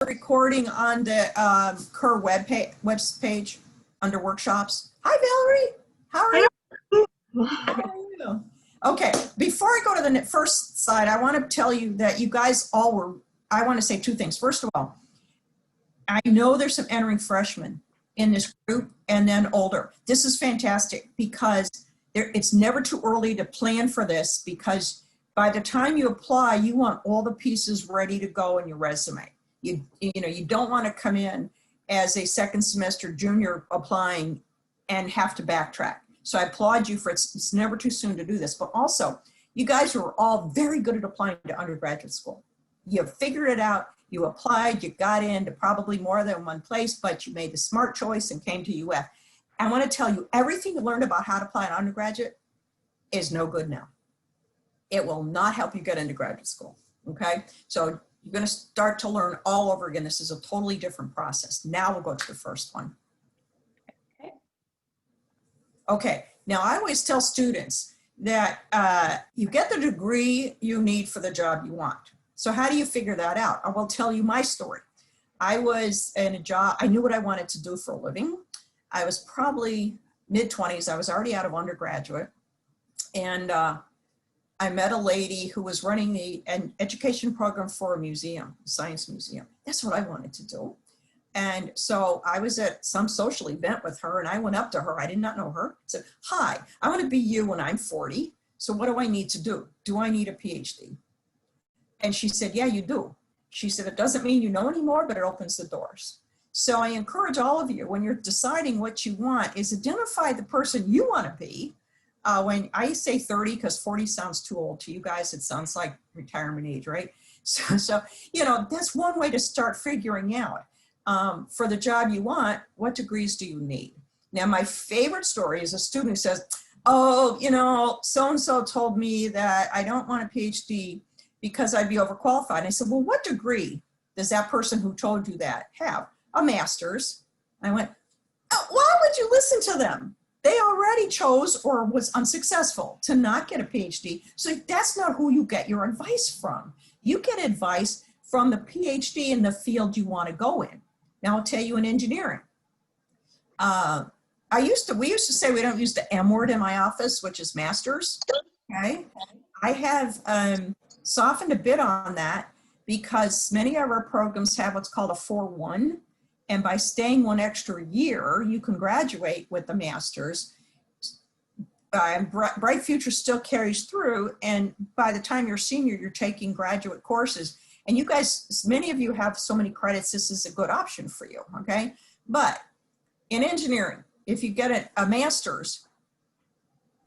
recording on the Kerr web page under workshops. Hi, Valerie. How are you? How are you? Okay, before I go to the first slide, I want to tell you that you guys all were, I want to say two things. First of all, I know there's some entering freshmen in this group and then older. This is fantastic because it's never too early to plan for this, because by the time you apply, you want all the pieces ready to go in your resume. You don't want to come in as a second semester junior applying and have to backtrack. So I applaud you for it's never too soon to do this, but also you guys are all very good at applying to undergraduate school. You figured it out, you applied, you got into probably more than one place, but you made the smart choice and came to UF. I want to tell you, everything you learned about how to apply to undergraduate is no good now. It will not help you get into graduate school, okay? So you're going to start to learn all over again. This is a totally different process. Now we'll go to the first one. Okay, now I always tell students that you get the degree you need for the job you want. So how do you figure that out? I will tell you my story. I was in a job, I knew what I wanted to do for a living. I was probably mid-20s. I was already out of undergraduate. And I met a lady who was running an education program for a museum, a science museum. That's what I wanted to do. And so I was at some social event with her and I went up to her. I did not know her. I said, hi, I want to be you when I'm 40. So what do I need to do? Do I need a PhD? And she said, yeah, you do. She said, it doesn't mean you know anymore, but it opens the doors. So I encourage all of you, when you're deciding what you want, is identify the person you want to be. When I say 30, because 40 sounds too old to you guys, it sounds like retirement age, right? So you know, that's one way to start figuring out for the job you want, what degrees do you need? Now, my favorite story is a student who says, oh, you know, so-and-so told me that I don't want a PhD because I'd be overqualified. And I said, well, what degree does that person who told you that have? A master's. I went, oh, why would you listen to them? They already chose or was unsuccessful to not get a PhD. So that's not who you get your advice from. You get advice from the PhD in the field you want to go in. Now I'll tell you in engineering. We used to say we don't use the M word in my office, which is master's, okay? I have softened a bit on that because many of our programs have what's called a 4-1. And by staying one extra year, you can graduate with a master's. Bright Future still carries through. And by the time you're a senior, you're taking graduate courses. And you guys, many of you have so many credits, this is a good option for you, okay? But in engineering, if you get a master's,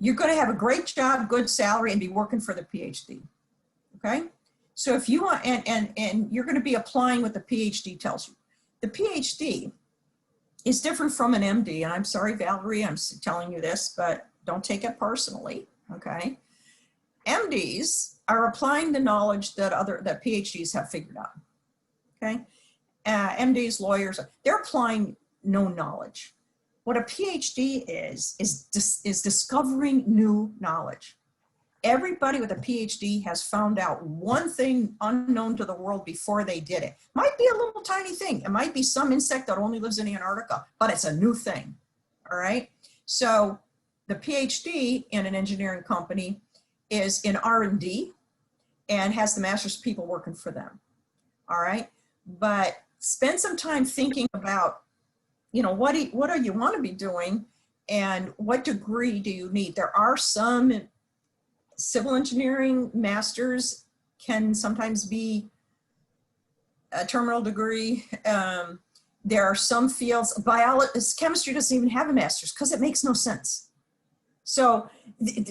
you're gonna have a great job, good salary, and be working for the PhD, okay? So if you want, and you're gonna be applying what the PhD tells you. The PhD is different from an MD, and I'm sorry, Valerie, I'm telling you this, but don't take it personally, okay? MDs are applying the knowledge that PhDs have figured out, okay? MDs, lawyers, they're applying no knowledge. What a PhD is discovering new knowledge. Everybody with a PhD has found out one thing unknown to the world before they did it. Might be a little tiny thing. It might be some insect that only lives in Antarctica, but it's a new thing, all right? So the PhD in an engineering company is in R&D and has the master's people working for them, all right? But spend some time thinking about, you know, what do you want to be doing and what degree do you need? There are some civil engineering masters can sometimes be a terminal degree. There are some fields, chemistry doesn't even have a master's because it makes no sense. So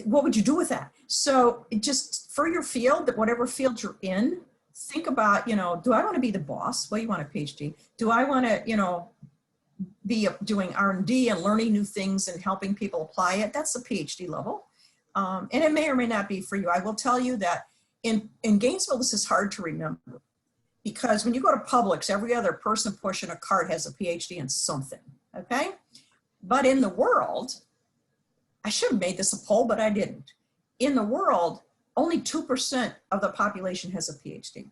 what would you do with that? So just for your field, that whatever field you're in, think about, you know, do I want to be the boss? Well, you want a PhD. Do I want to, you know, be doing R&D and learning new things and helping people apply it? That's the PhD level. And it may or may not be for you. I will tell you that in Gainesville, this is hard to remember because when you go to Publix, every other person pushing a cart has a PhD in something, okay? But in the world, I should have made this a poll, but I didn't. In the world, only 2% of the population has a PhD,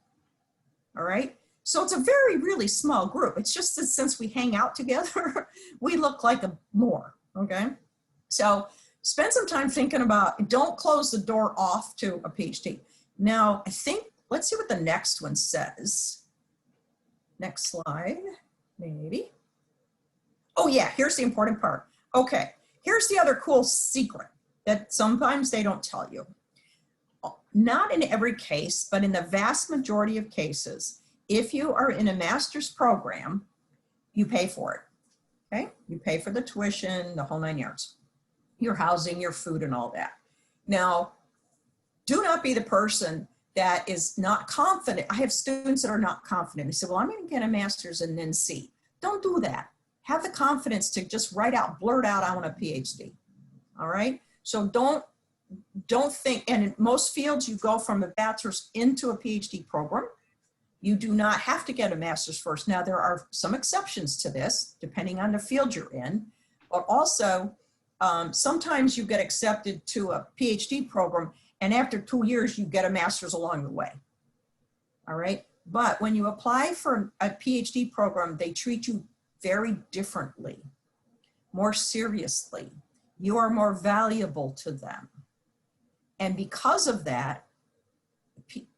all right? So it's a very, really small group. It's just that since we hang out together, we look like more, okay? So spend some time thinking about, don't close the door off to a PhD. Now, I think, let's see what the next one says. Next slide, maybe. Oh yeah, here's the important part. Okay, here's the other cool secret that sometimes they don't tell you. Not in every case, but in the vast majority of cases, if you are in a master's program, you pay for it, okay? You pay for the tuition, the whole 9 yards, your housing, your food, and all that. Now, do not be the person that is not confident. I have students that are not confident. They say, well, I'm gonna get a master's and then see. Don't do that. Have the confidence to just blurt out, I want a PhD, all right? So don't think, and in most fields, you go from a bachelor's into a PhD program. You do not have to get a master's first. Now, there are some exceptions to this, depending on the field you're in, but also sometimes you get accepted to a PhD program, and after 2 years, you get a master's along the way, all right? But when you apply for a PhD program, they treat you very differently, more seriously. You are more valuable to them. And because of that,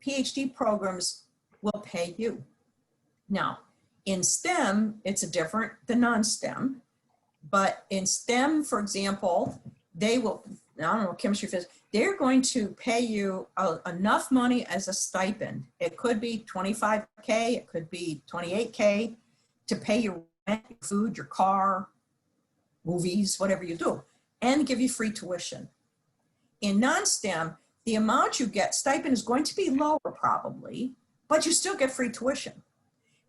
PhD programs will pay you. Now, in STEM, it's different than non-STEM, but in STEM, for example, they will, I don't know, chemistry, physics, they're going to pay you enough money as a stipend. It could be 25K, it could be 28K to pay your rent, your food, your car, movies, whatever you do, and give you free tuition. In non-STEM, the amount you get, stipend is going to be lower probably, but you still get free tuition.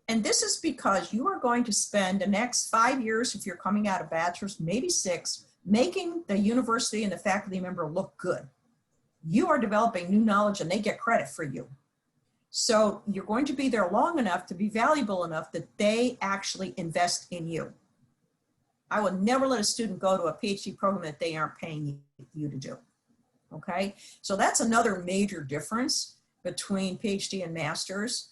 And this is because you are going to spend the next 5 years, if you're coming out of bachelor's, maybe 6, making the university and the faculty member look good. You are developing new knowledge and they get credit for you. So you're going to be there long enough to be valuable enough that they actually invest in you. I would never let a student go to a PhD program that they aren't paying you to do. Okay, so that's another major difference between PhD and masters.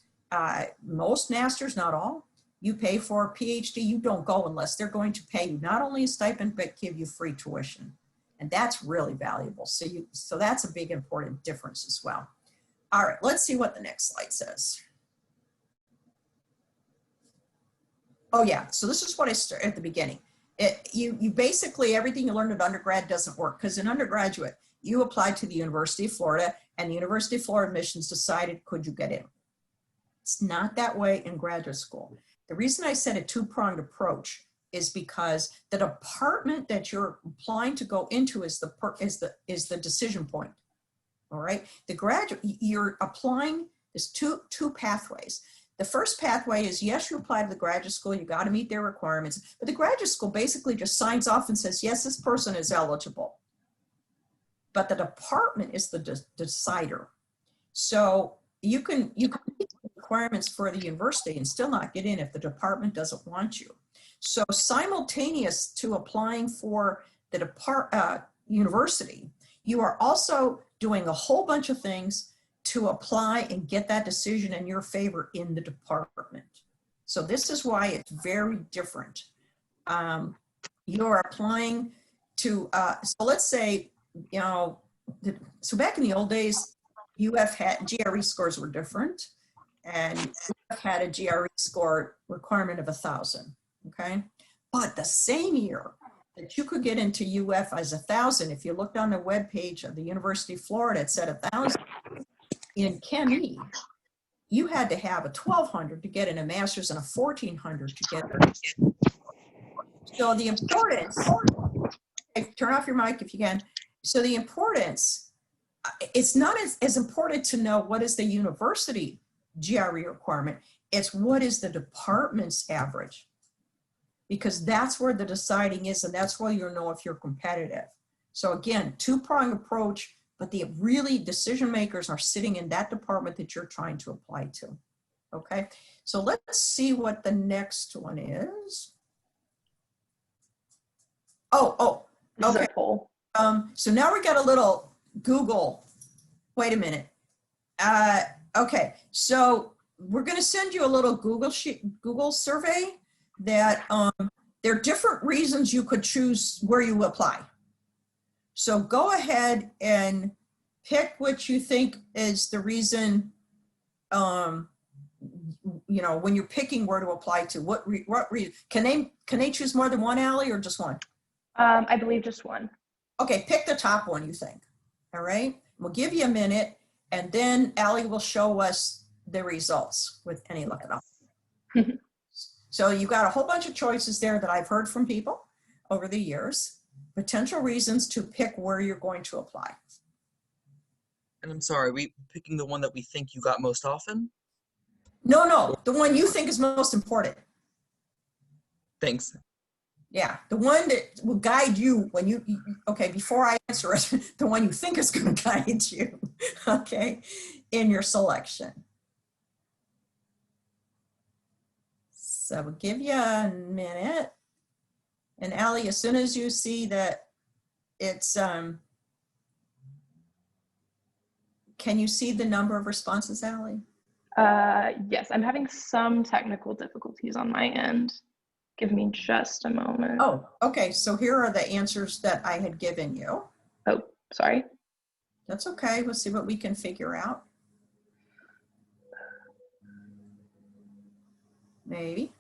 Most masters, not all, you pay for a PhD, you don't go unless they're going to pay you not only a stipend, but give you free tuition. And that's really valuable. So that's a big important difference as well. All right, let's see what the next slide says. Oh yeah, so this is what I started at the beginning. You basically, everything you learned at undergrad doesn't work, because in undergraduate, you applied to the University of Florida and the University of Florida admissions decided, could you get in? It's not that way in graduate school. The reason I said a two-pronged approach is because the department that you're applying to go into is the decision point. All right, the graduate, you're applying, there's two pathways. The first pathway is, yes, you apply to the graduate school, you got to meet their requirements, but the graduate school basically just signs off and says, yes, this person is eligible. But the department is the decider. So you can meet the requirements for the university and still not get in if the department doesn't want you. So simultaneous to applying for the university, you are also doing a whole bunch of things to apply and get that decision in your favor in the department. So this is why it's very different. You're applying to, so let's say, you know, so back in the old days, UF had, GRE scores were different, and UF had a GRE score requirement of 1,000, okay? But the same year that you could get into UF as 1,000, if you looked on the webpage of the University of Florida, it said 1,000. In ChemE, you had to have a 1,200 to get in a master's and a 1,400 to get in. So the importance, turn off your mic if you can. So the importance, it's not as important to know what is the university GRE requirement, it's what is the department's average. Because that's where the deciding is, and that's where you'll know if you're competitive. So again, two-pronged approach, but the really decision makers are sitting in that department that you're trying to apply to. Okay, so let's see what the next one is. Okay. So now we got a little Google. Wait a minute. Okay, so we're going to send you a little Google survey that there are different reasons you could choose where you apply. So go ahead and pick what you think is the reason, you know, when you're picking where to apply to. What reason? Can they choose more than one, Allie, or just one? I believe just one. Okay, pick the top one you think. All right, we'll give you a minute, and then Allie will show us the results with any luck at all. So you got a whole bunch of choices there that I've heard from people over the years. Potential reasons to pick where you're going to apply. And I'm sorry, we picking the one that we think you got most often? No, the one you think is most important. Thanks. Yeah, the one that will guide you when you, okay, before I answer it, the one you think is going to guide you, okay, in your selection. So we'll give you a minute. And Allie, as soon as you see that it's, can you see the number of responses, Allie? Yes, I'm having some technical difficulties on my end. Give me just a moment. Oh, okay. So here are the answers that I had given you. Oh, sorry. That's okay. We'll see what we can figure out. Maybe.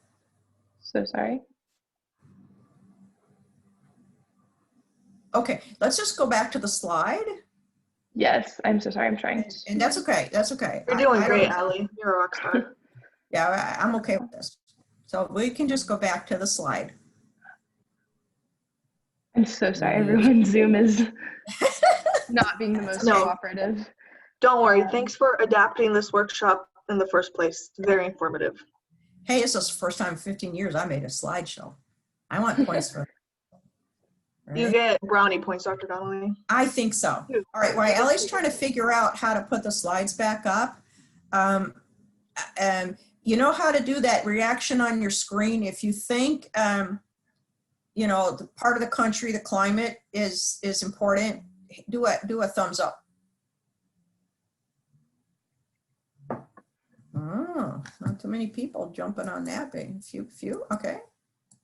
So sorry. Okay, let's just go back to the slide. Yes, I'm so sorry. I'm trying. And that's okay. That's okay. You're doing great, Allie. You're a rock star. Yeah, I'm okay with this. So we can just go back to the slide. I'm so sorry, everyone. Zoom is not being the most No. cooperative. Don't worry. Thanks for adapting this workshop in the first place. It's very informative. Hey, this is the first time in 15 years I made a slideshow. I want points for that. You Right? get brownie points, Dr. Donnelly. I think so. All right, while Ellie's trying to figure out how to put the slides back up, you know how to do that reaction on your screen. If you think, you know, the part of the country, the climate is important, do a thumbs up. Oh, not too many people jumping on that big. Few, okay.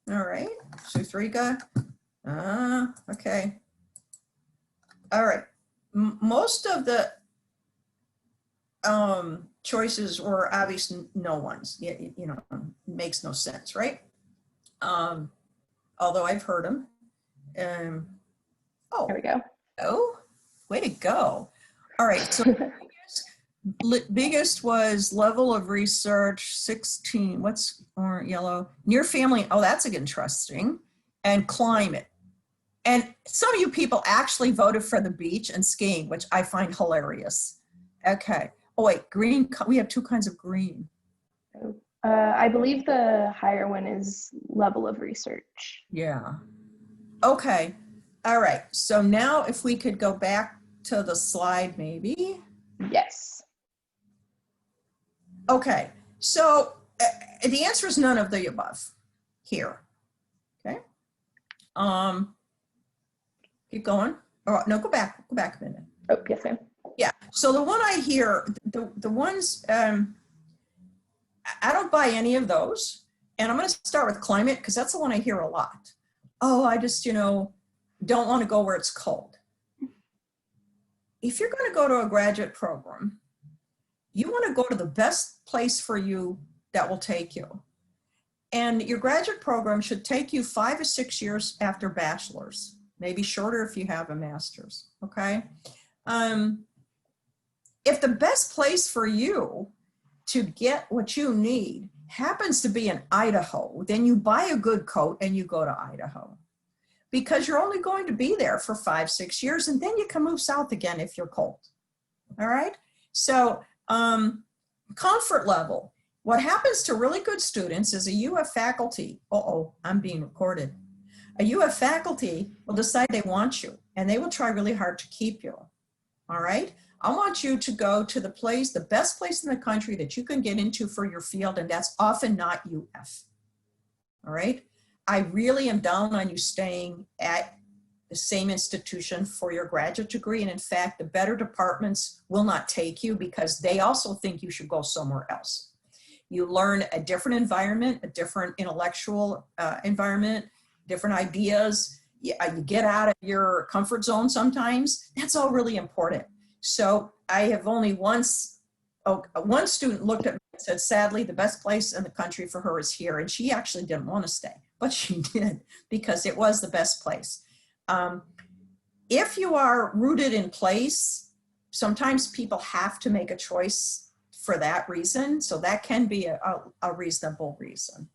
All right, Suthrika. Okay. All right. Most of the choices were obvious no ones. You know, makes no sense, right? Although I've heard them. Oh, There we go. oh, way to go. All right. So biggest was level of research 16. What's orange, yellow? Near family. Oh, that's interesting. And climate. And some of you people actually voted for the beach and skiing, which I find hilarious. Okay. Oh, wait, green. We have two kinds of green. I believe the higher one is level of research. Yeah. Okay. All right. So now if we could go back to the slide, maybe. Yes. Okay. So the answer is none of the above here. Okay. Keep going. Oh, no, go back a minute. Oh, yes, ma'am. Yeah. So the one I hear, the ones, I don't buy any of those. And I'm going to start with climate because that's the one I hear a lot. Oh, I just, you know, don't want to go where it's cold. If you're going to go to a graduate program, you want to go to the best place for you that will take you. And your graduate program should take you 5 or 6 years after bachelor's, maybe shorter if you have a master's, okay? If the best place for you to get what you need happens to be in Idaho, then you buy a good coat and you go to Idaho because you're only going to be there for 5, 6 years and then you can move south again if you're cold, all right? So comfort level. What happens to really good students is a UF faculty, I'm being recorded. A UF faculty will decide they want you and they will try really hard to keep you, all right? I want you to go to the place, the best place in the country that you can get into for your field, and that's often not UF, all right? I really am down on you staying at the same institution for your graduate degree, and in fact, the better departments will not take you because they also think you should go somewhere else. You learn a different environment, a different intellectual environment, different ideas. You get out of your comfort zone sometimes. That's all really important. So I have only once, one student looked at me and said, sadly, the best place in the country for her is here. And she actually didn't want to stay, but she did because it was the best place. If you are rooted in place, sometimes people have to make a choice for that reason. So that can be a reasonable reason.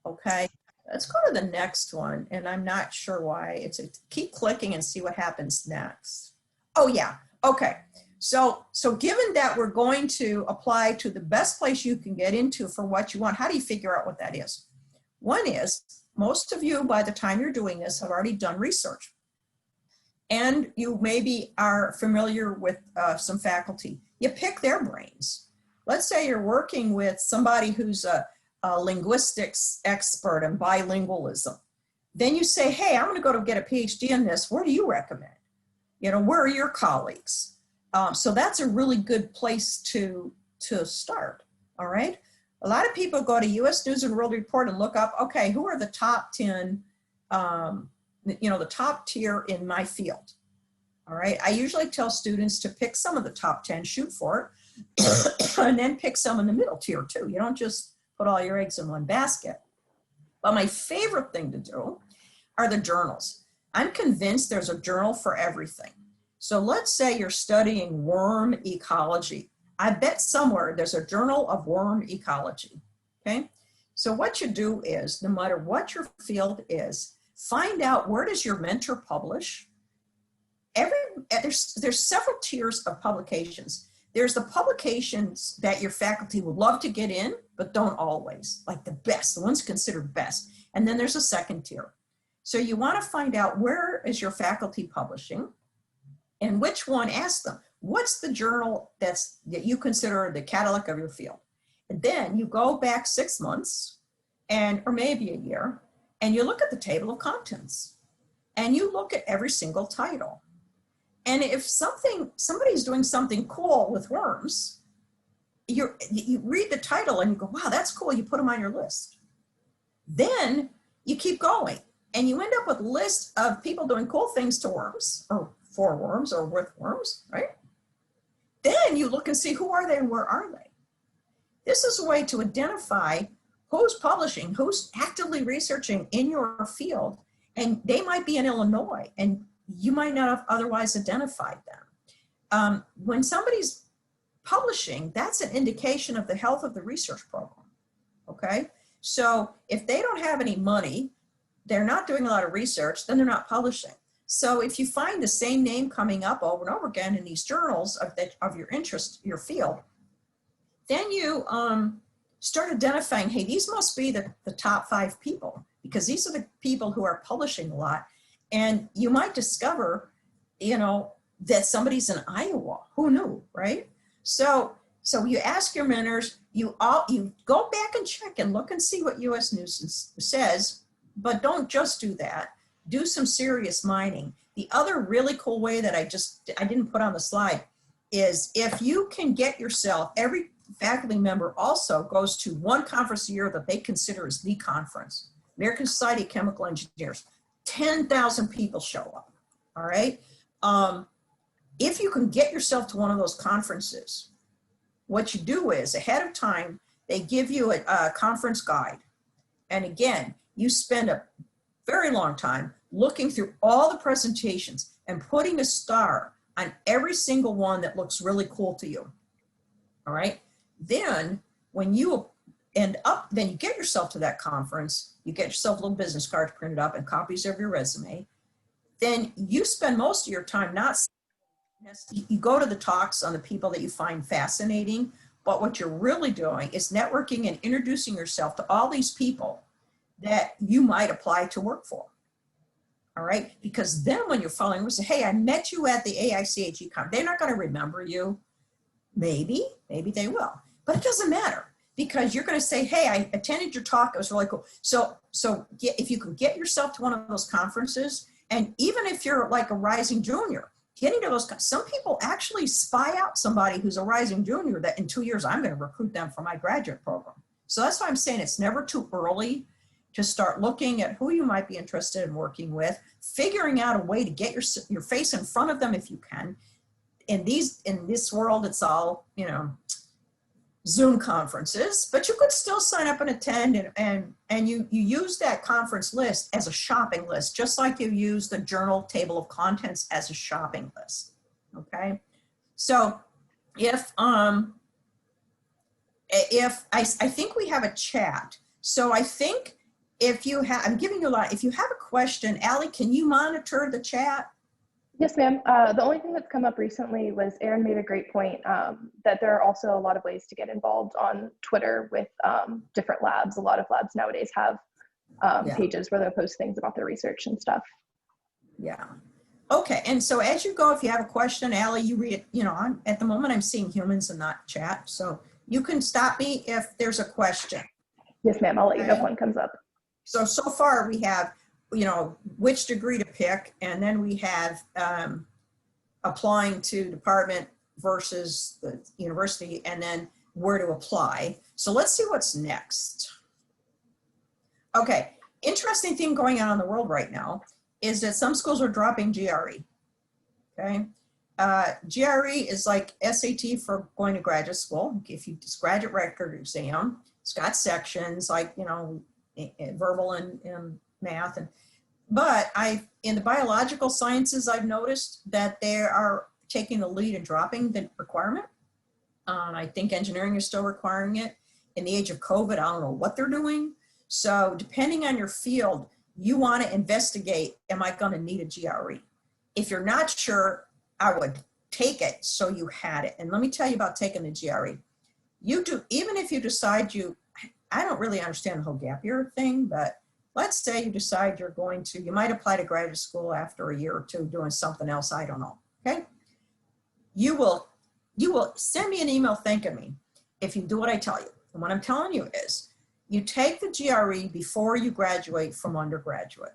Okay, let's go to the next one. And I'm not sure why. Keep clicking and see what happens next. Oh yeah, okay. So given that we're going to apply to the best place you can get into for what you want, how do you figure out what that is? One is, most of you, by the time you're doing this, have already done research. And you maybe are familiar with some faculty. You pick their brains. Let's say you're working with somebody who's a linguistics expert in bilingualism. Then you say, hey, I'm going to go to get a PhD in this. Where do you recommend? You know, where are your colleagues? So that's a really good place to start, all right? A lot of people go to US News and World Report and look up, okay, who are the top 10, the top tier in my field, all right? I usually tell students to pick some of the top 10, shoot for it, and then pick some in the middle tier too. You don't just put all your eggs in one basket. But my favorite thing to do are the journals. I'm convinced there's a journal for everything. So let's say you're studying worm ecology. I bet somewhere there's a journal of worm ecology, okay? So what you do is, no matter what your field is, find out where does your mentor publish. There's several tiers of publications. There's the publications that your faculty would love to get in, but don't always, like the best, the ones considered best. And then there's a second tier. So you want to find out where is your faculty publishing and which one, ask them, what's the journal that you consider the Cadillac of your field? And then you go back 6 months or maybe a year, and you look at the table of contents and you look at every single title. And if somebody's doing something cool with worms, you read the title and you go, wow, that's cool. You put them on your list. Then you keep going and you end up with a list of people doing cool things to worms or for worms or with worms, right? Then you look and see who are they and where are they? This is a way to identify who's publishing, who's actively researching in your field, and they might be in Illinois and you might not have otherwise identified them. When somebody's publishing, that's an indication of the health of the research program, okay? So if they don't have any money, they're not doing a lot of research, then they're not publishing. So if you find the same name coming up over and over again in these journals of your interest, your field, then you start identifying, hey, these must be the top 5 people because these are the people who are publishing a lot. And you might discover, that somebody's in Iowa. Who knew, right? So you ask your mentors, you go back and check and look and see what US News says, but don't just do that. Do some serious mining. The other really cool way that I didn't put on the slide is if you can get yourself, every faculty member also goes to one conference a year that they consider as the conference. American Society of Chemical Engineers. 10,000 people show up, all right? If you can get yourself to one of those conferences, what you do is ahead of time, they give you a conference guide. And again, you spend a very long time looking through all the presentations and putting a star on every single one that looks really cool to you, all right? Then when you then you get yourself to that conference, you get yourself a little business card printed up and copies of your resume, then you spend most of your time you go to the talks on the people that you find fascinating, but what you're really doing is networking and introducing yourself to all these people that you might apply to work for, all right? Because then when you're following, we say, hey, I met you at the AICHE conference. They're not gonna remember you. Maybe they will, but it doesn't matter. Because you're going to say, hey, I attended your talk, it was really cool. So if you can get yourself to one of those conferences, and even if you're like a rising junior, getting to those, some people actually spy out somebody who's a rising junior that in 2 years, I'm going to recruit them for my graduate program. So that's why I'm saying it's never too early to start looking at who you might be interested in working with, figuring out a way to get your face in front of them if you can. In this world, it's all, Zoom conferences, but you could still sign up and attend, and you use that conference list as a shopping list, just like you use the journal table of contents as a shopping list. Okay, so if I think we have a chat, so I think if you have, I'm giving you a lot. If you have a question, Allie, can you monitor the chat? Yes, ma'am. The only thing that's come up recently was Erin made a great point that there are also a lot of ways to get involved on Twitter with different labs. A lot of labs nowadays have pages where they'll post things about their research and stuff. Yeah. Okay. And so as you go, if you have a question, Allie, you read it, at the moment I'm seeing humans and not chat. So you can stop me if there's a question. Yes, ma'am. I'll let you know if one comes up. So far we have, which degree to pick, and then we have applying to department versus the university, and then where to apply. So let's see what's next. Okay, interesting thing going on in the world right now is that some schools are dropping GRE, okay? GRE is like SAT for going to graduate school. If you just graduate record exam, it's got sections like, verbal and math, but in the biological sciences, I've noticed that they are taking the lead and dropping the requirement. I think engineering is still requiring it. In the age of COVID, I don't know what they're doing. So depending on your field, you want to investigate, am I going to need a GRE? If you're not sure, I would take it so you had it. And let me tell you about taking the GRE. Even if you decide I don't really understand the whole gap year thing, but let's say you decide you might apply to graduate school after a year or two doing something else, I don't know, okay? You will send me an email thanking me if you do what I tell you. And what I'm telling you is, you take the GRE before you graduate from undergraduate,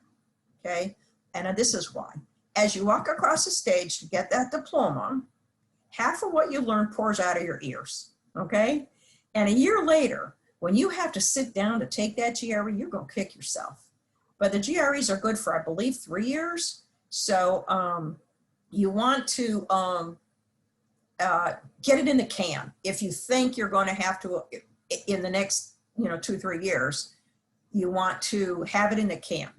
okay? And this is why. As you walk across the stage to get that diploma, half of what you learn pours out of your ears, okay? And a year later, when you have to sit down to take that GRE, you're going to kick yourself. But the GREs are good for, I believe, 3 years. So you want to get it in the can. If you think you're going to have to, in the next 2-3 years, you want to have it in the can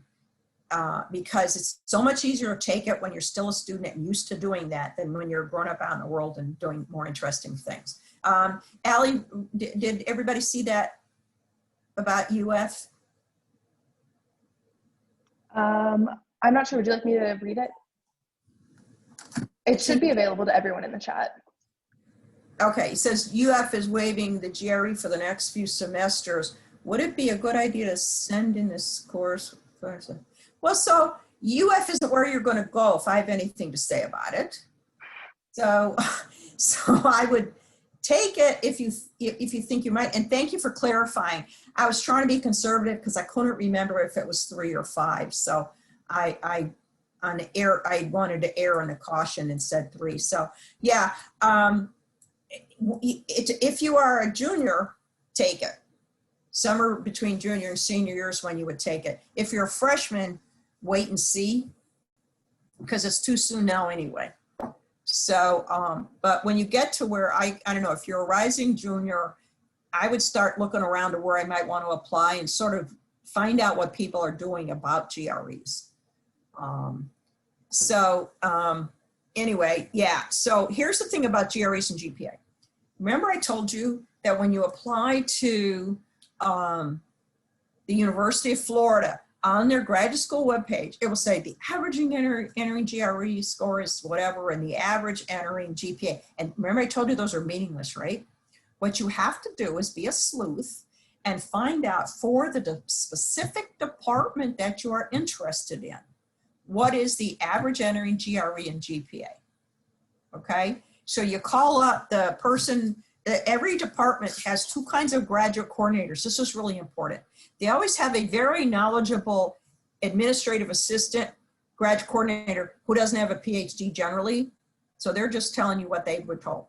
because it's so much easier to take it when you're still a student and used to doing that than when you're grown up out in the world and doing more interesting things. Allie, did everybody see that about UF? I'm not sure. Would you like me to read it? It should be available to everyone in the chat. Okay, it says UF is waiving the GRE for the next few semesters. Would it be a good idea to send in this course? Well, so UF isn't where you're going to go if I have anything to say about it. So I would take it if you think you might, and thank you for clarifying. I was trying to be conservative because I couldn't remember if it was 3 or 5. So I wanted to err on the caution and said 3. So yeah, if you are a junior, take it. Summer between junior and senior years when you would take it. If you're a freshman, wait and see, because it's too soon now anyway. So, but when you get to where I don't know, if you're a rising junior, I would start looking around to where I might want to apply and sort of find out what people are doing about GREs. Anyway, yeah. So here's the thing about GREs and GPA. Remember I told you that when you apply to the University of Florida, on their graduate school webpage, it will say the averaging entering GRE score is whatever, and the average entering GPA. And remember I told you those are meaningless, right? What you have to do is be a sleuth and find out for the specific department that you are interested in, what is the average entering GRE and GPA, okay? So you call up the person. Every department has 2 kinds of graduate coordinators. This is really important. They always have a very knowledgeable administrative assistant graduate coordinator who doesn't have a PhD generally. So they're just telling you what they were told.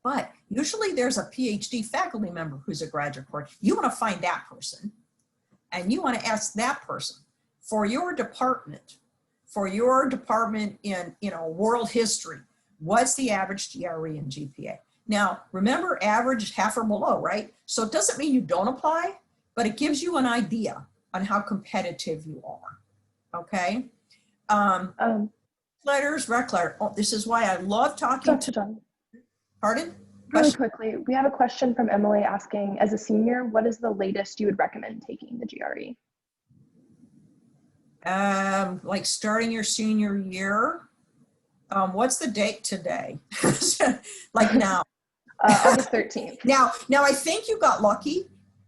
But usually there's a PhD faculty member who's a graduate course. You want to find that person and you want to ask that person for your department in, world history, what's the average GRE and GPA? Now, remember, average half or below, right? So it doesn't mean you don't apply, but it gives you an idea on how competitive you are, okay? Letters, rec letter. Oh, this is why I love talking Dr. John, pardon? really quickly, we have a question from Emily asking, as a senior, what is the latest you would recommend taking the GRE? Like starting your senior year. What's the date today? Like now. August 13th. Now I think you got lucky.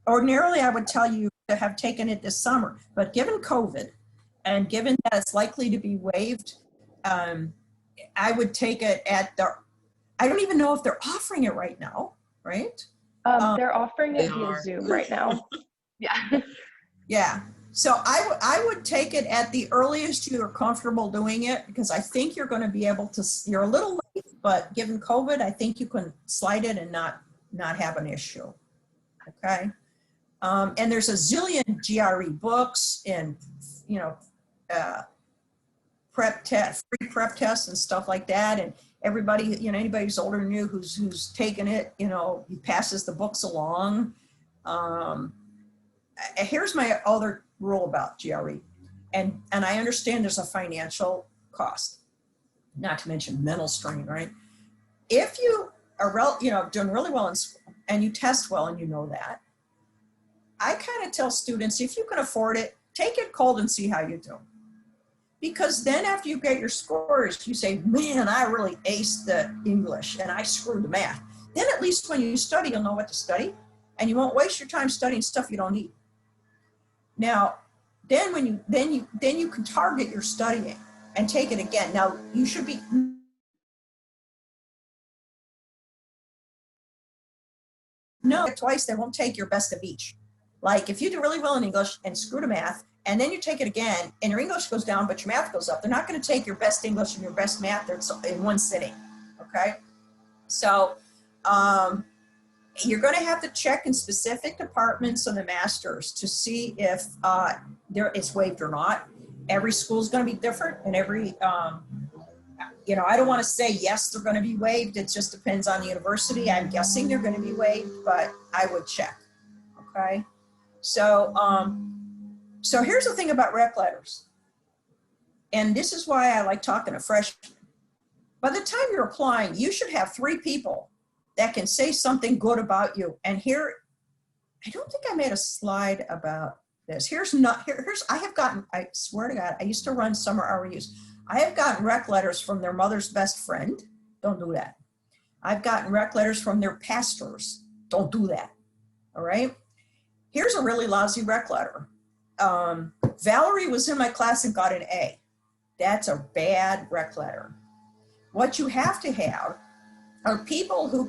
Ordinarily, I would tell you to have taken it this summer, but given COVID and given that it's likely to be waived, I would take it at I don't even know if they're offering it right now, right? They're offering it via Zoom right now. Yeah. Yeah. So I would take it at the earliest you're comfortable doing it, because I think you're going to be able to, you're a little late, but given COVID, I think you can slide it and not have an issue. Okay. And there's a zillion GRE books and, free prep tests and stuff like that. And everybody, anybody who's older than you who's taken it, he passes the books along. Here's my other rule about GRE. And I understand there's a financial cost, not to mention mental strain, right? If you are, doing really well in school and you test well and you know that, I kind of tell students, if you can afford it, take it cold and see how you do. Because then after you get your scores, you say, man, I really aced the English and I screwed the math. Then at least when you study, you'll know what to study and you won't waste your time studying stuff you don't need. Now, then you can target your studying and take it again. Now, you should be twice, they won't take your best of each. Like if you do really well in English and screw to math, and then you take it again and your English goes down, but your math goes up, they're not going to take your best English and your best math in one sitting, okay? So you're going to have to check in specific departments of the masters to see if it's waived or not. Every school is going to be different, and every, I don't want to say yes, they're going to be waived. It just depends on the university. I'm guessing they're going to be waived, but I would check, okay? So here's the thing about rec letters. And this is why I like talking to freshmen. By the time you're applying, you should have 3 people that can say something good about you. And here, I don't think I made a slide about this. I swear to God, I used to run summer REUs. I have gotten rec letters from their mother's best friend. Don't do that. I've gotten rec letters from their pastors. Don't do that. All right. Here's a really lousy rec letter. Valerie was in my class and got an A. That's a bad rec letter. What you have to have are people who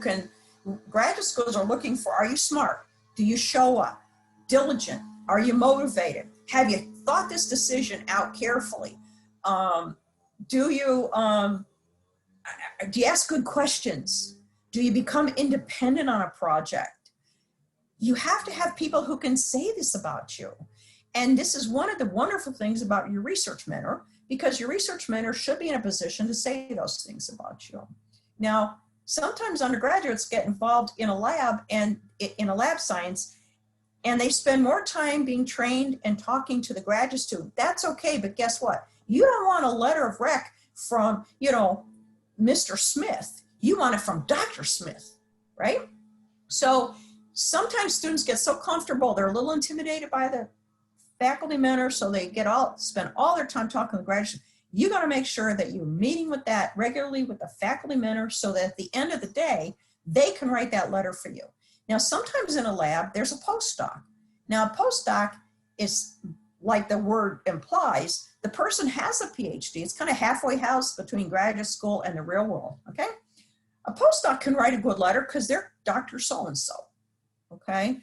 graduate schools are looking for, are you smart? Do you show up? Diligent? Are you motivated? Have you thought this decision out carefully? Do you ask good questions? Do you become independent on a project? You have to have people who can say this about you. And this is one of the wonderful things about your research mentor, because your research mentor should be in a position to say those things about you. Now, sometimes undergraduates get involved in a lab and in a lab science, and they spend more time being trained and talking to the graduate student. That's okay, but guess what? You don't want a letter of rec from, Mr. Smith. You want it from Dr. Smith, right? So sometimes students get so comfortable, they're a little intimidated by the faculty mentor, so they spend all their time talking to the graduate student. You got to make sure that you're meeting with that regularly with the faculty mentor, so that at the end of the day, they can write that letter for you. Now, sometimes in a lab, there's a postdoc. Now, a postdoc is, like the word implies, the person has a PhD. It's kind of halfway house between graduate school and the real world, okay? A postdoc can write a good letter because they're Dr. So-and-so, okay?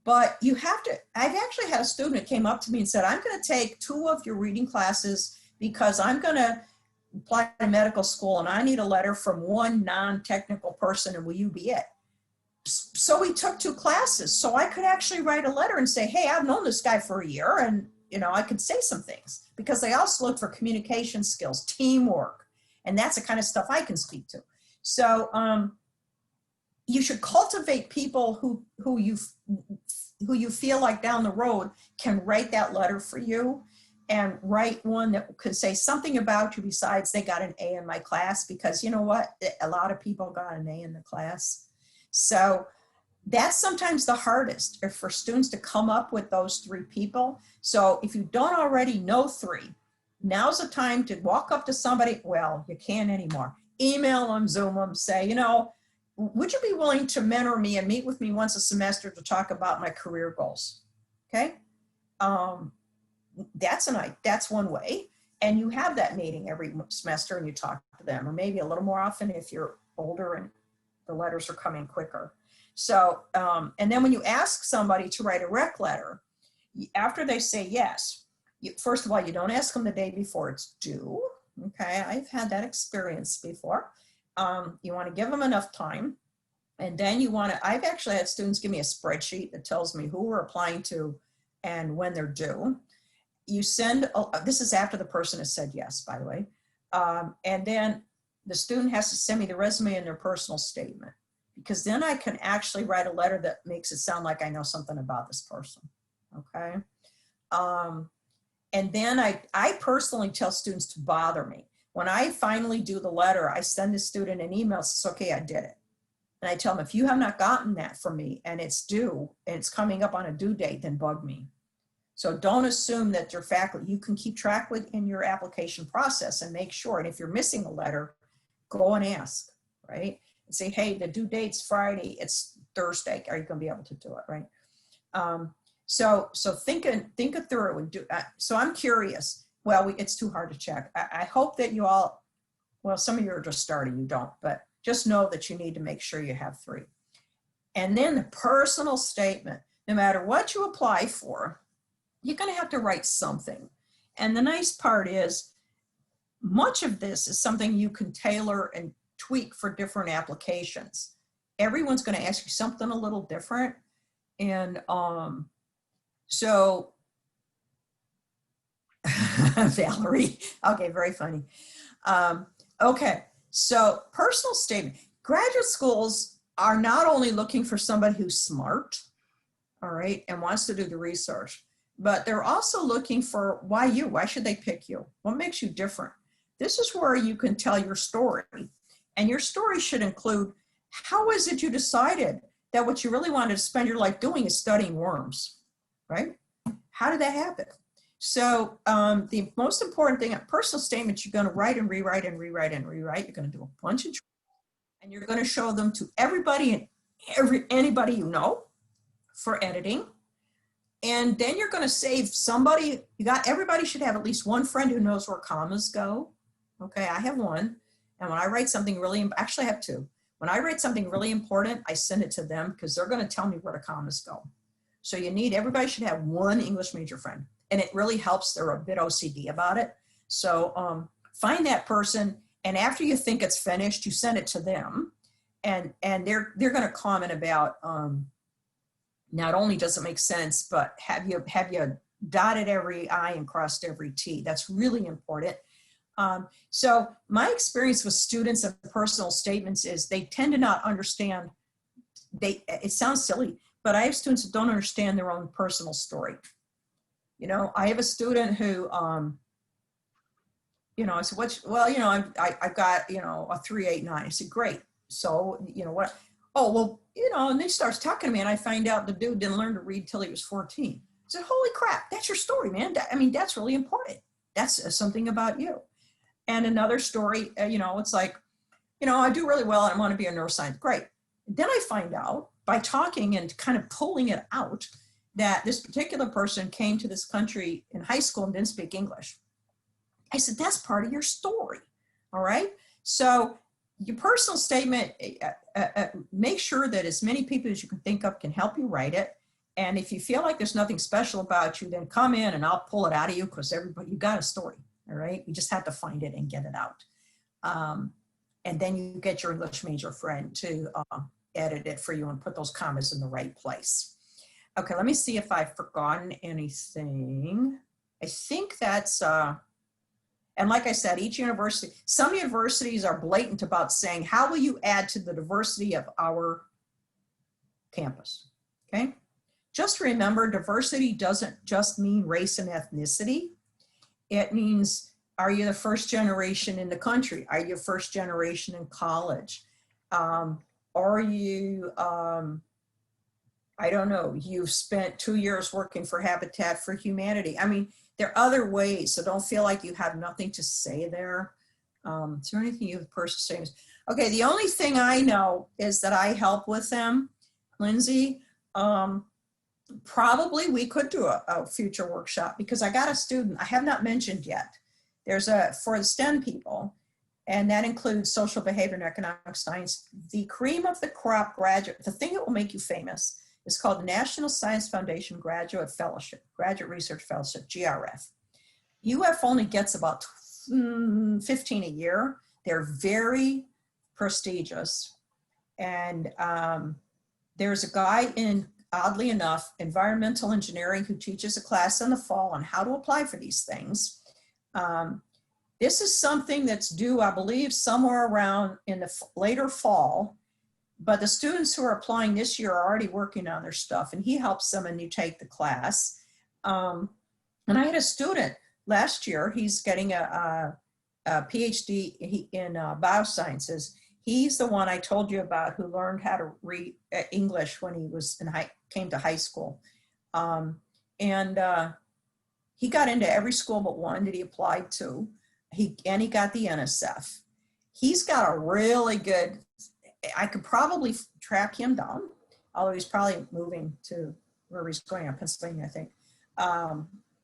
But you have to, I've actually had a student that came up to me and said, I'm going to take 2 of your reading classes because I'm going to apply to medical school and I need a letter from one non-technical person, and will you be it? So we took 2 classes. So I could actually write a letter and say, hey, I've known this guy for a year, and I could say some things, because they also look for communication skills, teamwork, and that's the kind of stuff I can speak to. So you should cultivate people who you feel like down the road can write that letter for you, and write one that could say something about you besides they got an A in my class, because you know what? A lot of people got an A in the class. So that's sometimes the hardest for students to come up with those 3 people. So if you don't already know 3, now's the time to walk up to somebody. Well, you can't anymore. Email them, Zoom them, say, would you be willing to mentor me and meet with me once a semester to talk about my career goals? Okay. That's one way. And you have that meeting every semester and you talk to them, or maybe a little more often if you're older and the letters are coming quicker. So, and then when you ask somebody to write a rec letter, after they say yes, first of all, you don't ask them the day before it's due. Okay, I've had that experience before. You want to give them enough time. And then I've actually had students give me a spreadsheet that tells me who we're applying to and when they're due. You send, this is after the person has said yes, by the way. And then the student has to send me the resume and their personal statement, because then I can actually write a letter that makes it sound like I know something about this person, okay? And then I personally tell students to bother me. When I finally do the letter, I send the student an email, says, okay, I did it. And I tell them, if you have not gotten that from me and it's due, and it's coming up on a due date, then bug me. So don't assume that your faculty, you can keep track with in your application process and make sure. And if you're missing a letter, go and ask, right? And say, hey, the due date's Friday, it's Thursday. Are you gonna be able to do it, right? So think it through and do. So I'm curious. Well, it's too hard to check. I hope that you all, well, some of you are just starting, you don't, but just know that you need to make sure you have 3. And then the personal statement, no matter what you apply for, you're going to have to write something. And the nice part is much of this is something you can tailor and tweak for different applications. Everyone's going to ask you something a little different. And so Valerie, okay, very funny. Okay, so personal statement. Graduate schools are not only looking for somebody who's smart, all right, and wants to do the research, but they're also looking for why you. Why should they pick you? What makes you different? This is where you can tell your story. And your story should include, how is it you decided that what you really wanted to spend your life doing is studying worms, right? How did that happen? So the most important thing, a personal statement, you're going to write and rewrite and rewrite and rewrite. You're going to do a bunch of, and you're going to show them to everybody and anybody you know for editing. And then you're going to save somebody. Everybody should have at least one friend who knows where commas go. Okay, I have one. And when I write something actually I have 2. When I write something really important, I send it to them because they're going to tell me where the commas go. So everybody should have one English major friend. And it really helps. They're a bit OCD about it. So find that person. And after you think it's finished, you send it to them. And they're going to comment about, not only does it make sense, but have you dotted every I and crossed every T? That's really important. So my experience with students and personal statements is they tend to not understand. It sounds silly, but I have students that don't understand their own personal story. I have a student who, I said, I've got, a 3.89. I said, great. So, what? Oh, well, and they starts talking to me and I find out the dude didn't learn to read till he was 14. I said, holy crap, that's your story, man. That's really important. That's something about you. And another story, it's like, I do really well and I want to be a neuroscientist. Great. Then I find out by talking and kind of pulling it out that this particular person came to this country in high school and didn't speak English. I said, that's part of your story. All right. So your personal statement, make sure that as many people as you can think of can help you write it. And if you feel like there's nothing special about you, then come in and I'll pull it out of you because you got a story, all right? You just have to find it and get it out. And then you get your English major friend to edit it for you and put those commas in the right place. Okay, let me see if I've forgotten anything. I think that's, and like I said, each university, some universities are blatant about saying, how will you add to the diversity of our campus, okay? Just remember, diversity doesn't just mean race and ethnicity. It means, are you the first generation in the country? Are you first generation in college? Are you, I don't know, you've spent 2 years working for Habitat for Humanity. I mean, there are other ways, so don't feel like you have nothing to say there. Is there anything you have personal say? Okay, the only thing I know is that I help with them, Lindsay. Probably we could do a future workshop because I got a student I have not mentioned yet. There's for the STEM people, and that includes social behavior and economic science. The cream of the crop graduate, the thing that will make you famous, is called the National Science Foundation Graduate Fellowship, Graduate Research Fellowship, GRF. UF only gets about 15 a year. They're very prestigious. And there's a guy in, oddly enough, environmental engineering who teaches a class in the fall on how to apply for these things. This is something that's due, I believe, somewhere around in the later fall. But the students who are applying this year are already working on their stuff, and he helps them and you take the class. And I had a student last year, he's getting a PhD in biosciences. He's the one I told you about who learned how to read English when he was came to high school. He got into every school but one that he applied to. He got the NSF. He's got a really good, I could probably track him down, although he's probably moving to where he's going, Pennsylvania, I think.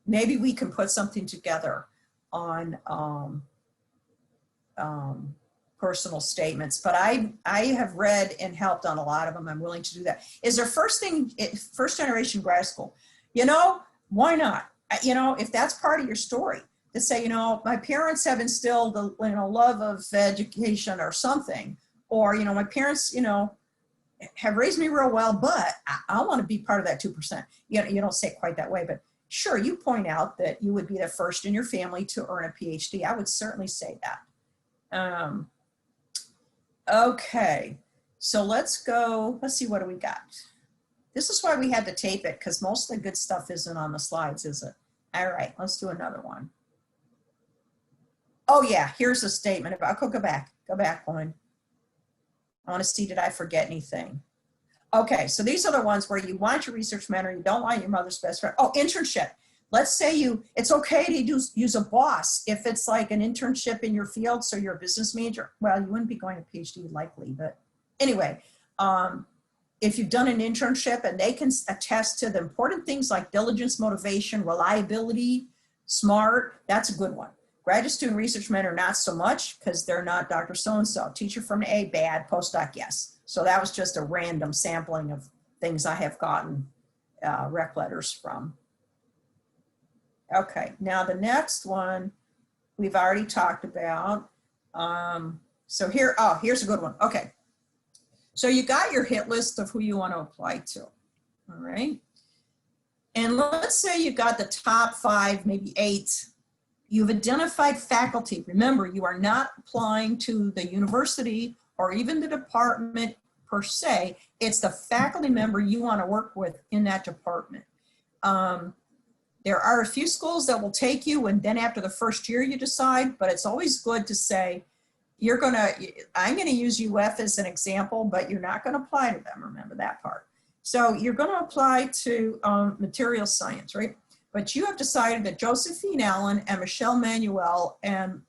Maybe we can put something together on personal statements, but I have read and helped on a lot of them. I'm willing to do that. Is there first generation grad school? You know, why not? You know, if that's part of your story, to say, you know, my parents have instilled the, you know, love of education or something, or, you know, my parents, you know, have raised me real well, but I want to be part of that 2%. You know, you don't say it quite that way, but sure, you point out that you would be the first in your family to earn a PhD. I would certainly say that. Okay, so let's go, let's see, what do we got? This is why we had to tape it, because most of the good stuff isn't on the slides, is it? All right, let's do another one. Oh yeah, here's a statement about, go back one. I want to see, did I forget anything? Okay, so these are the ones where you want your research mentor, you don't want your mother's best friend. Oh, internship. Let's say it's okay to use a boss if it's like an internship in your field, so you're a business major. Well, you wouldn't be going to PhD likely, but anyway, if you've done an internship and they can attest to the important things like diligence, motivation, reliability, smart, that's a good one. Graduate student research mentor, not so much, because they're not Dr. So-and-so. Teacher from A, bad. Postdoc, yes. So that was just a random sampling of things I have gotten rec letters from. Okay, now the next one we've already talked about. So here's a good one. Okay, so you got your hit list of who you want to apply to, all right? And let's say you got the top 5, maybe 8. You've identified faculty. Remember, you are not applying to the university or even the department per se. It's the faculty member you want to work with in that department. There are a few schools that will take you, and then after the first year you decide, but it's always good to say, I'm gonna use UF as an example, but you're not gonna apply to them, remember that part. So you're gonna apply to material science, right? But you have decided that Josephine Allen and Michelle Manuel and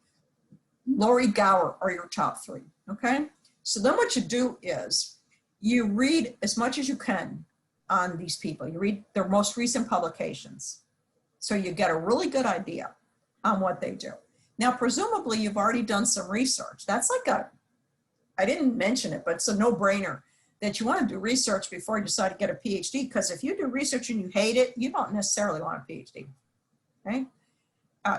Lori Gower are your top 3, okay? So then what you do is you read as much as you can on these people. You read their most recent publications. So you get a really good idea on what they do. Now, presumably you've already done some research. That's like I didn't mention it, but it's a no-brainer that you want to do research before you decide to get a PhD, because if you do research and you hate it, you don't necessarily want a PhD, okay?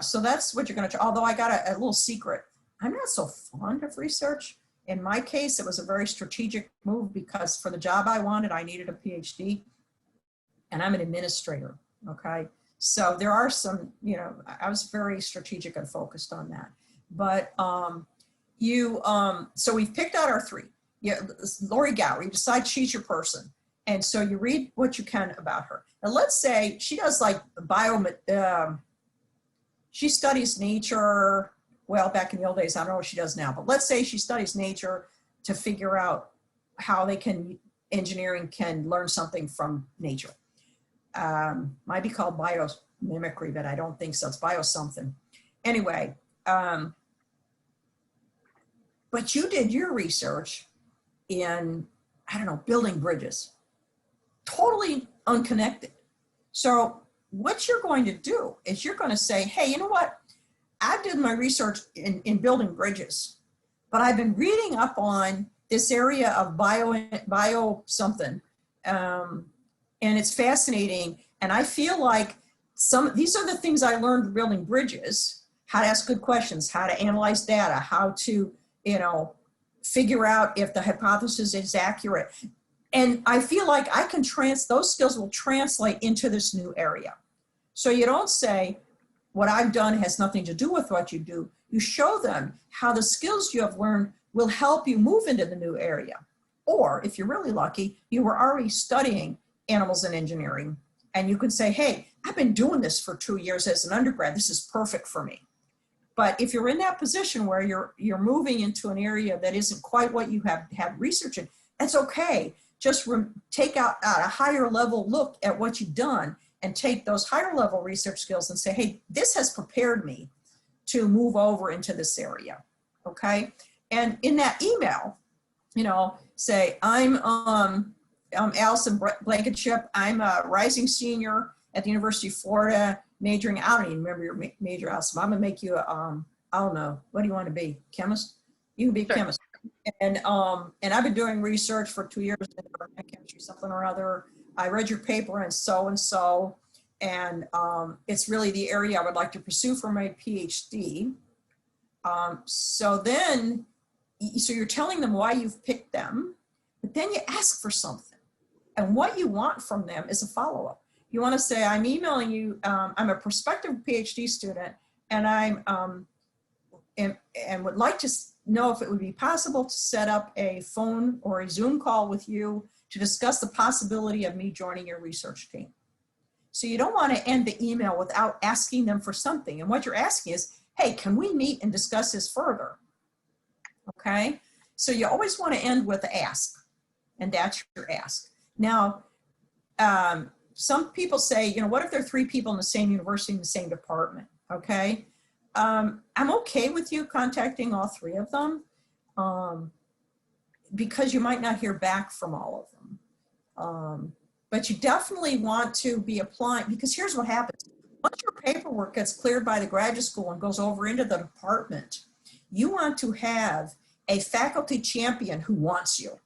So that's what you're going to, although I got a little secret. I'm not so fond of research. In my case, it was a very strategic move because for the job I wanted, I needed a PhD, and I'm an administrator, okay? So there are some, you know, I was very strategic and focused on that. But so we've picked out our three. Yeah, Lori Gower, you decide she's your person. And so you read what you can about her. Now let's say she does like she studies nature. Well, back in the old days, I don't know what she does now, but let's say she studies nature to figure out how engineering can learn something from nature. Might be called biomimicry, but I don't think so. It's bio something. Anyway, but you did your research in, I don't know, building bridges. Totally unconnected. So what you're going to do is you're going to say, hey, you know what? I did my research in building bridges, but I've been reading up on this area of bio something. And it's fascinating. And I feel like these are the things I learned building bridges, how to ask good questions, how to analyze data, how to, you know, figure out if the hypothesis is accurate. And I feel like I can those skills will translate into this new area. So you don't say, what I've done has nothing to do with what you do. You show them how the skills you have learned will help you move into the new area. Or if you're really lucky, you were already studying animals and engineering, and you can say, hey, I've been doing this for 2 years as an undergrad. This is perfect for me. But if you're in that position where you're moving into an area that isn't quite what you have had research in, that's okay. Just take out a higher level look at what you've done and take those higher level research skills and say, hey, this has prepared me to move over into this area, okay? And in that email, you know, say, I'm Allison Blankenship. I'm a rising senior at the University of Florida, majoring, I don't even remember your major, Allison. I'm gonna make you a, I don't know, what do you want to be? Chemist? You can be a chemist. And I've been doing research for 2 years in organic chemistry, something or other. I read your paper and so, and it's really the area I would like to pursue for my PhD. So you're telling them why you've picked them, but then you ask for something. And what you want from them is a follow-up. You want to say, I'm emailing you, I'm a prospective PhD student, and and would like to know if it would be possible to set up a phone or a Zoom call with you to discuss the possibility of me joining your research team. So you don't want to end the email without asking them for something. And what you're asking is, hey, can we meet and discuss this further? Okay, so you always want to end with ask, and that's your ask. Now, some people say, you know, what if there are 3 people in the same university in the same department? Okay, I'm okay with you contacting all 3 of them because you might not hear back from all of them. But you definitely want to be applying, because here's what happens. Once your paperwork gets cleared by the graduate school and goes over into the department, you want to have a faculty champion who wants you,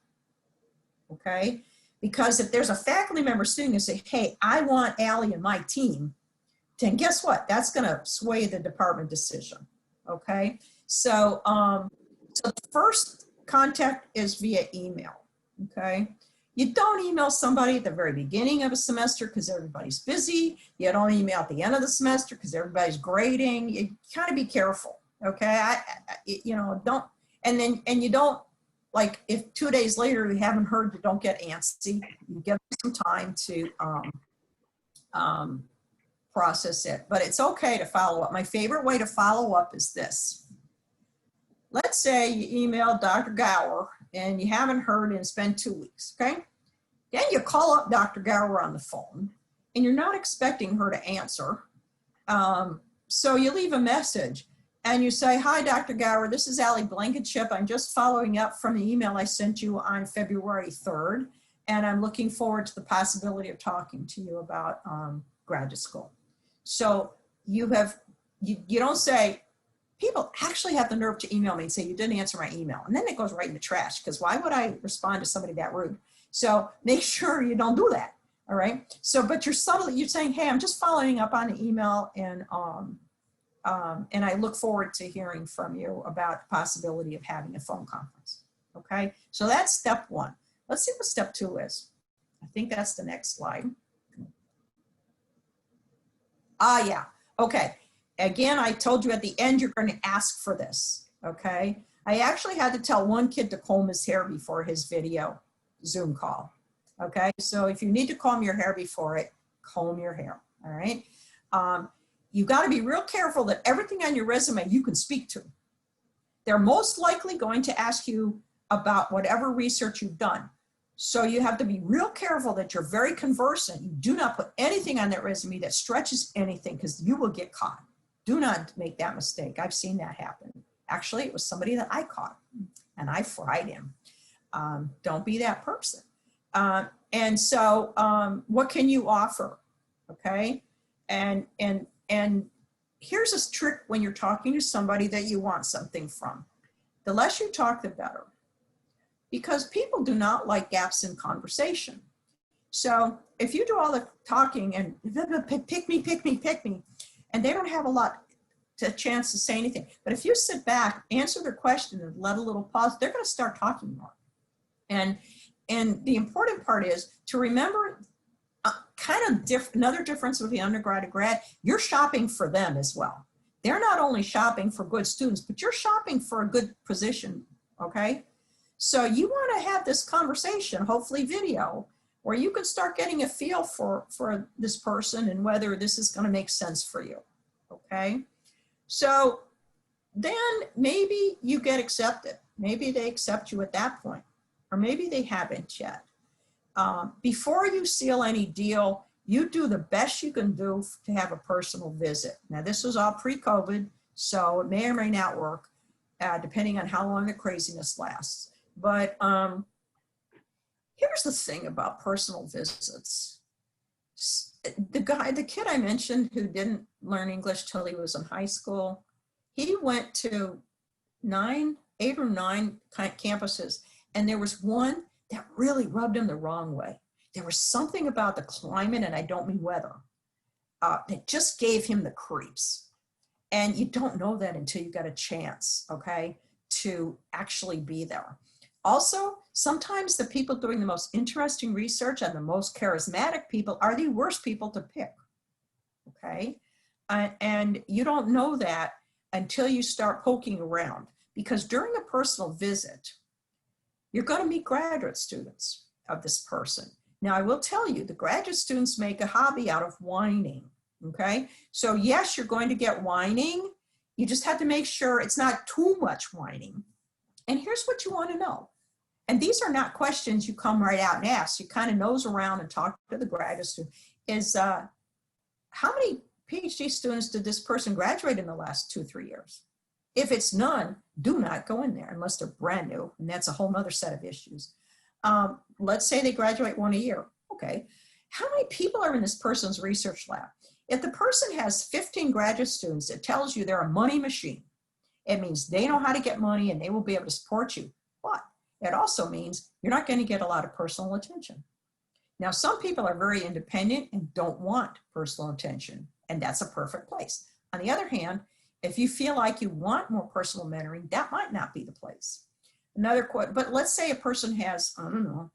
okay? Because if there's a faculty member sitting and say, hey, I want Allie and my team, then guess what? That's gonna sway the department decision, okay? So, so the first contact is via email, okay? You don't email somebody at the very beginning of a semester because everybody's busy. You don't email at the end of the semester because everybody's grading. You kind of be careful, okay? You know, don't, and you don't, like, if 2 days later you haven't heard, you don't get antsy. You give them some time to process it, but it's okay to follow up. My favorite way to follow up is this. Let's say you emailed Dr. Gower and you haven't heard and it's been 2 weeks, okay? Then you call up Dr. Gower on the phone and you're not expecting her to answer. So you leave a message and you say, hi, Dr. Gower, this is Allie Blankenship. I'm just following up from the email I sent you on February 3rd, and I'm looking forward to the possibility of talking to you about graduate school. So you don't say, people actually have the nerve to email me and say, you didn't answer my email. And then it goes right in the trash, because why would I respond to somebody that rude? So make sure you don't do that, all right? So, but you're subtly, you're saying, hey, I'm just following up on the email, and And I look forward to hearing from you about the possibility of having a phone conference. Okay, so that's step one. Let's see what step two is. I think that's the next slide. Yeah, okay. Again, I told you at the end, you're going to ask for this, okay? I actually had to tell one kid to comb his hair before his video Zoom call, okay? So if you need to comb your hair before it, comb your hair, all right? You got to be real careful that everything on your resume you can speak to. They're most likely going to ask you about whatever research you've done. So you have to be real careful that you're very conversant. You do not put anything on that resume that stretches anything, because you will get caught. Do not make that mistake. I've seen that happen. Actually, it was somebody that I caught and I fried him. Don't be that person. And so what can you offer? Okay. And here's a trick when you're talking to somebody that you want something from. The less you talk, the better. Because people do not like gaps in conversation. So if you do all the talking and pick me, and they don't have a lot to chance to say anything. But if you sit back, answer their question and let a little pause, they're going to start talking more. And the important part is to remember another difference with the undergrad and grad, you're shopping for them as well. They're not only shopping for good students, but you're shopping for a good position, okay? So you want to have this conversation, hopefully video, where you can start getting a feel for this person and whether this is going to make sense for you, okay? So then maybe you get accepted. Maybe they accept you at that point, or maybe they haven't yet. Before you seal any deal, you do the best you can do to have a personal visit. Now, this was all pre-COVID, so it may or may not work, depending on how long the craziness lasts. But here's the thing about personal visits. The kid I mentioned who didn't learn English till he was in high school, he went to 8 or 9 campuses, and there was one that really rubbed him the wrong way. There was something about the climate, and I don't mean weather, that just gave him the creeps. And you don't know that until you got a chance, okay, to actually be there. Also, sometimes the people doing the most interesting research and the most charismatic people are the worst people to pick, okay? And you don't know that until you start poking around, because during a personal visit, you're going to meet graduate students of this person. Now, I will tell you, the graduate students make a hobby out of whining, okay? So yes, you're going to get whining. You just have to make sure it's not too much whining. And here's what you want to know. And these are not questions you come right out and ask. You kind of nose around and talk to the graduate student. Is how many PhD students did this person graduate in the last 2-3 years? If it's none, do not go in there unless they're brand new, and that's a whole nother set of issues. Let's say they graduate 1 a year. Okay, how many people are in this person's research lab? If the person has 15 graduate students, it tells you they're a money machine. It means they know how to get money and they will be able to support you. But it also means you're not going to get a lot of personal attention. Now, some people are very independent and don't want personal attention, and that's a perfect place. On the other hand, if you feel like you want more personal mentoring, that might not be the place. Another quote, but let's say a person has, I don't know,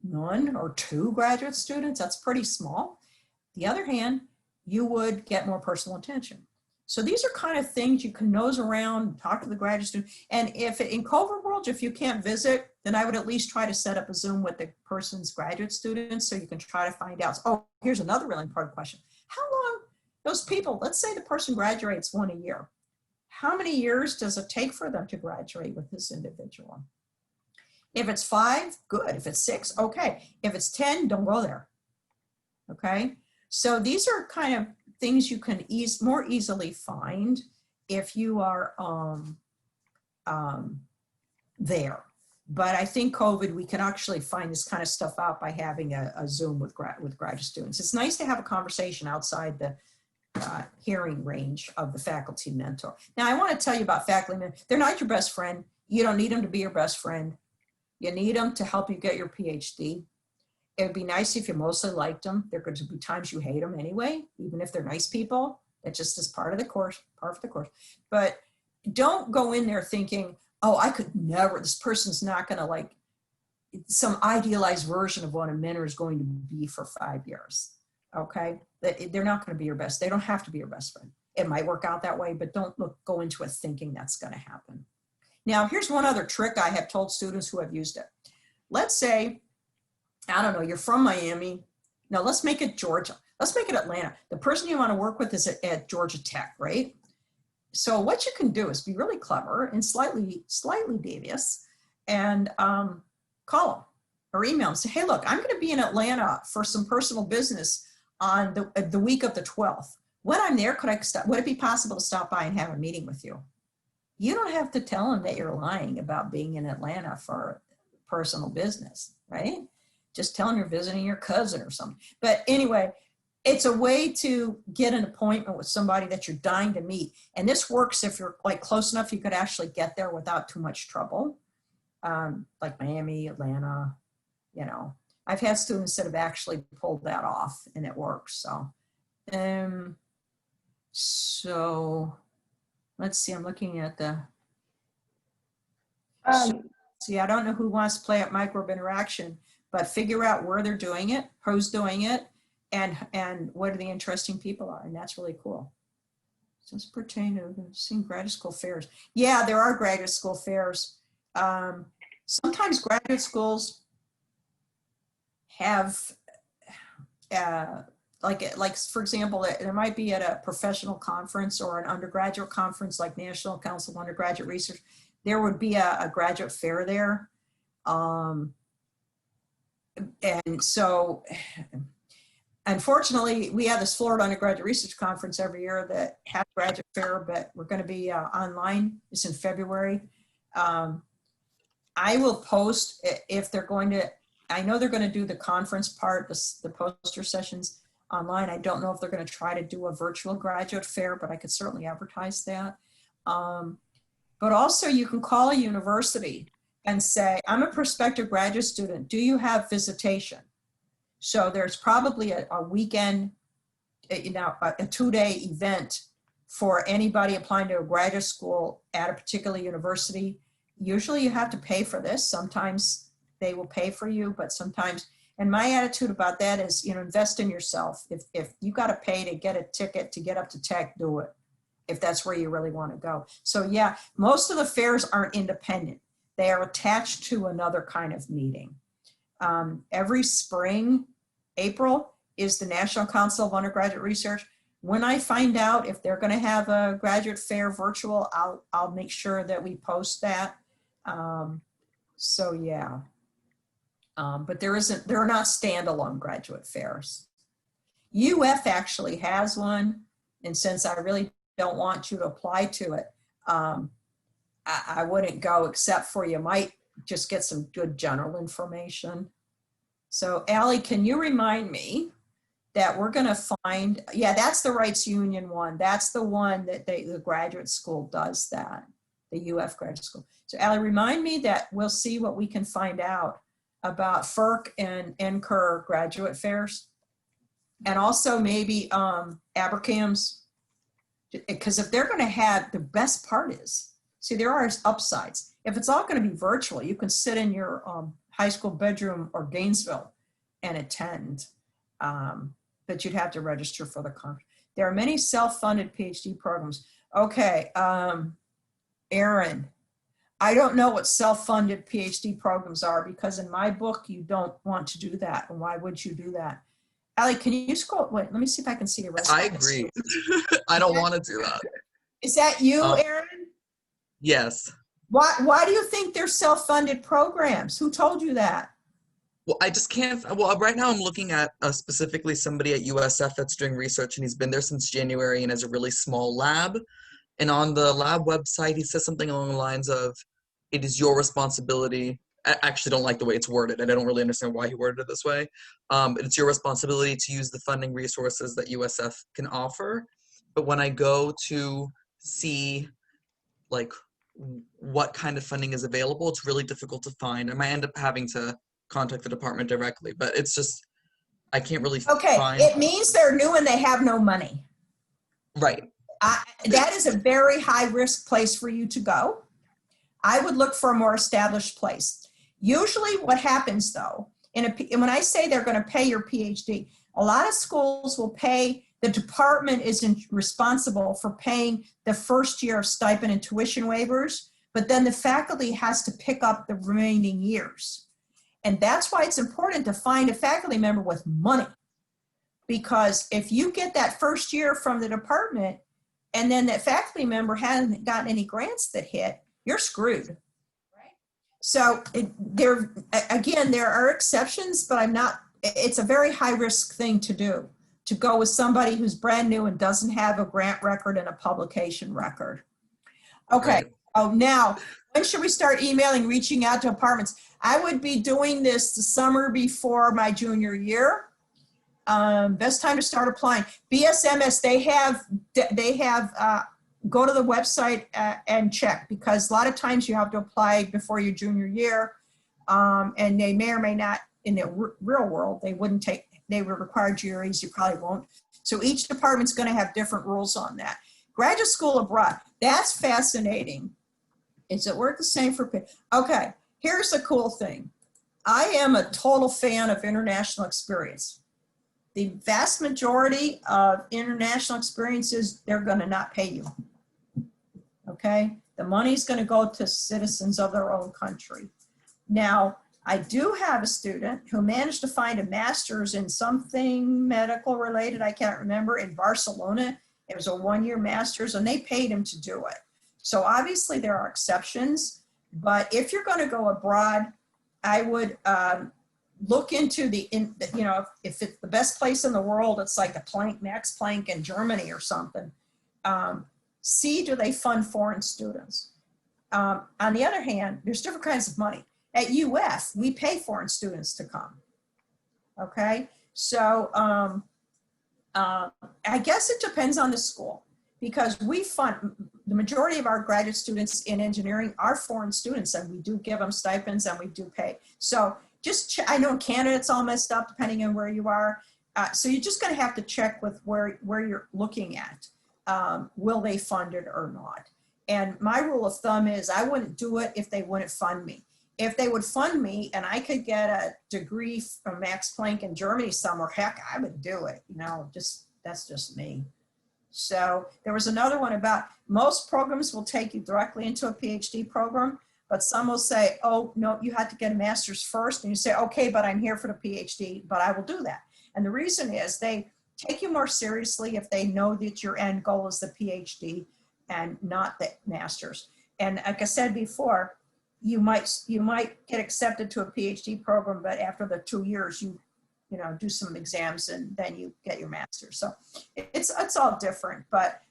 1 or 2 graduate students, that's pretty small. The other hand, you would get more personal attention. So these are kind of things you can nose around and talk to the graduate student. And if in COVID world, if you can't visit, then I would at least try to set up a Zoom with the person's graduate students so you can try to find out. Oh, here's another really important question. How long those people, let's say the person graduates 1 a year. How many years does it take for them to graduate with this individual? If it's 5, good. If it's 6, okay. If it's 10, don't go there. Okay. So these are kind of things you can more easily find if you are there. But I think COVID, we can actually find this kind of stuff out by having a Zoom with graduate students. It's nice to have a conversation outside the hearing range of the faculty mentor. Now, I want to tell you about faculty mentors. They're not your best friend. You don't need them to be your best friend. You need them to help you get your PhD. It would be nice if you mostly liked them. There could be times you hate them anyway, even if they're nice people. It just is part of the course, But don't go in there thinking, oh, I could never, this person's not going to like some idealized version of what a mentor is going to be for 5 years. Okay. They're not going to be your best. They don't have to be your best friend. It might work out that way, but don't go into it thinking that's going to happen. Now, here's one other trick I have told students who have used it. Let's say, I don't know, you're from Miami. Now let's make it Georgia. Let's make it Atlanta. The person you want to work with is at Georgia Tech, right? So what you can do is be really clever and slightly devious and call them or email them. Say, hey, look, I'm going to be in Atlanta for some personal business on the week of the 12th. When I'm there, would it be possible to stop by and have a meeting with you? You don't have to tell them that you're lying about being in Atlanta for personal business, right? Just tell them you're visiting your cousin or something. But anyway, it's a way to get an appointment with somebody that you're dying to meet. And this works if you're like close enough, you could actually get there without too much trouble. Like Miami, Atlanta, you know, I've had students that have actually pulled that off and it works. So let's see, I'm looking at the, see, I don't know who wants to play at microbe interaction, but figure out where they're doing it, who's doing it, and what are the interesting people are. And that's really cool. Does this pertain to seeing graduate school fairs? Yeah, there are graduate school fairs. Sometimes graduate schools have, like for example, there might be at a professional conference or an undergraduate conference like National Council of Undergraduate Research, there would be a graduate fair there. And so, unfortunately, we have this Florida Undergraduate Research Conference every year that has a graduate fair, but we're going to be online. It's in February. I will post if they're going to, I know they're going to do the conference part, the poster sessions online. I don't know if they're going to try to do a virtual graduate fair, but I could certainly advertise that. But also you can call a university and say, I'm a prospective graduate student. Do you have visitation? So there's probably a weekend, you know, a 2-day event for anybody applying to a graduate school at a particular university. Usually you have to pay for this. Sometimes they will pay for you, but sometimes, and my attitude about that is, you know, invest in yourself. If you got to pay to get a ticket to get up to Tech, do it, if that's where you really want to go. So yeah, most of the fairs aren't independent. They are attached to another kind of meeting. Every spring, April, is the National Council of Undergraduate Research. When I find out if they're going to have a graduate fair virtual, I'll make sure that we post that. So yeah, but there are not standalone graduate fairs. UF actually has one, and since I really don't want you to apply to it, I wouldn't go, except for you might just get some good general information. So Allie, can you remind me that we're going to find, yeah, that's the Rights Union one. That's the one that the graduate school does that, the UF graduate school. So Allie, remind me that we'll see what we can find out about FERC and NCUR graduate fairs. And also maybe Abercam's, because if they're going to have, the best part is, see, there are upsides. If it's all going to be virtual, you can sit in your high school bedroom or Gainesville and attend, but you'd have to register for the conference. There are many self-funded PhD programs. Okay, Aaron, I don't know what self-funded PhD programs are, because in my book, you don't want to do that. And why would you do that? Allie, can you scroll? Wait, let me see if I can see your response. I agree. I don't want to do that. Is that you, Aaron? Yes. Why do you think they're self-funded programs? Who told you that? Well, I just can't. Well, right now I'm looking at specifically somebody at USF that's doing research, and he's been there since January and has a really small lab. And on the lab website, he says something along the lines of, it is your responsibility. I actually don't like the way it's worded, and I don't really understand why he worded it this way. It's your responsibility to use the funding resources that USF can offer. But when I go to see, like, what kind of funding is available, it's really difficult to find. I might end up having to contact the department directly, but it's just, I can't really Okay, find. it means they're new and they have no money. Right. That is a very high risk place for you to go. I would look for a more established place. Usually what happens though, and when I say they're going to pay your PhD, a lot of schools will pay, the department isn't responsible for paying the first year of stipend and tuition waivers, but then the faculty has to pick up the remaining years. And that's why it's important to find a faculty member with money. Because if you get that first year from the department and then that faculty member hasn't gotten any grants that hit, you're screwed. Right? So there are exceptions, but it's a very high risk thing to do, to go with somebody who's brand new and doesn't have a grant record and a publication record. Okay. Right. Oh, now, when should we start emailing, reaching out to departments? I would be doing this the summer before my junior year. Best time to start applying. BSMS, they have go to the website and check, because a lot of times you have to apply before your junior year, and they may or may not, in the real world, they would require GREs, you probably won't. So each department's going to have different rules on that. Graduate school abroad, that's fascinating. Is it work the same for, okay, here's the cool thing. I am a total fan of international experience. The vast majority of international experiences, they're going to not pay you. Okay, the money's going to go to citizens of their own country. Now, I do have a student who managed to find a master's in something medical related, I can't remember, in Barcelona. It was a one-year master's and they paid him to do it. So obviously there are exceptions, but if you're going to go abroad, I would look into if it's the best place in the world, it's like the Max Planck in Germany or something. See, do they fund foreign students? On the other hand, there's different kinds of money. At UF, we pay foreign students to come. Okay, so I guess it depends on the school, because we fund, the majority of our graduate students in engineering are foreign students, and we do give them stipends and we do pay. So just I know in Canada it's all messed up depending on where you are. So you're just going to have to check with where you're looking at. Will they fund it or not? And my rule of thumb is I wouldn't do it if they wouldn't fund me. If they would fund me and I could get a degree from Max Planck in Germany somewhere, heck, I would do it. That's just me. So there was another one about most programs will take you directly into a PhD program, but some will say, oh, no, you had to get a master's first. And you say, okay, but I'm here for the PhD, but I will do that. And the reason is they take you more seriously if they know that your end goal is the PhD and not the master's. And like I said before, you might get accepted to a PhD program, but after the 2 years, you do some exams and then you get your master's. So it's all different, but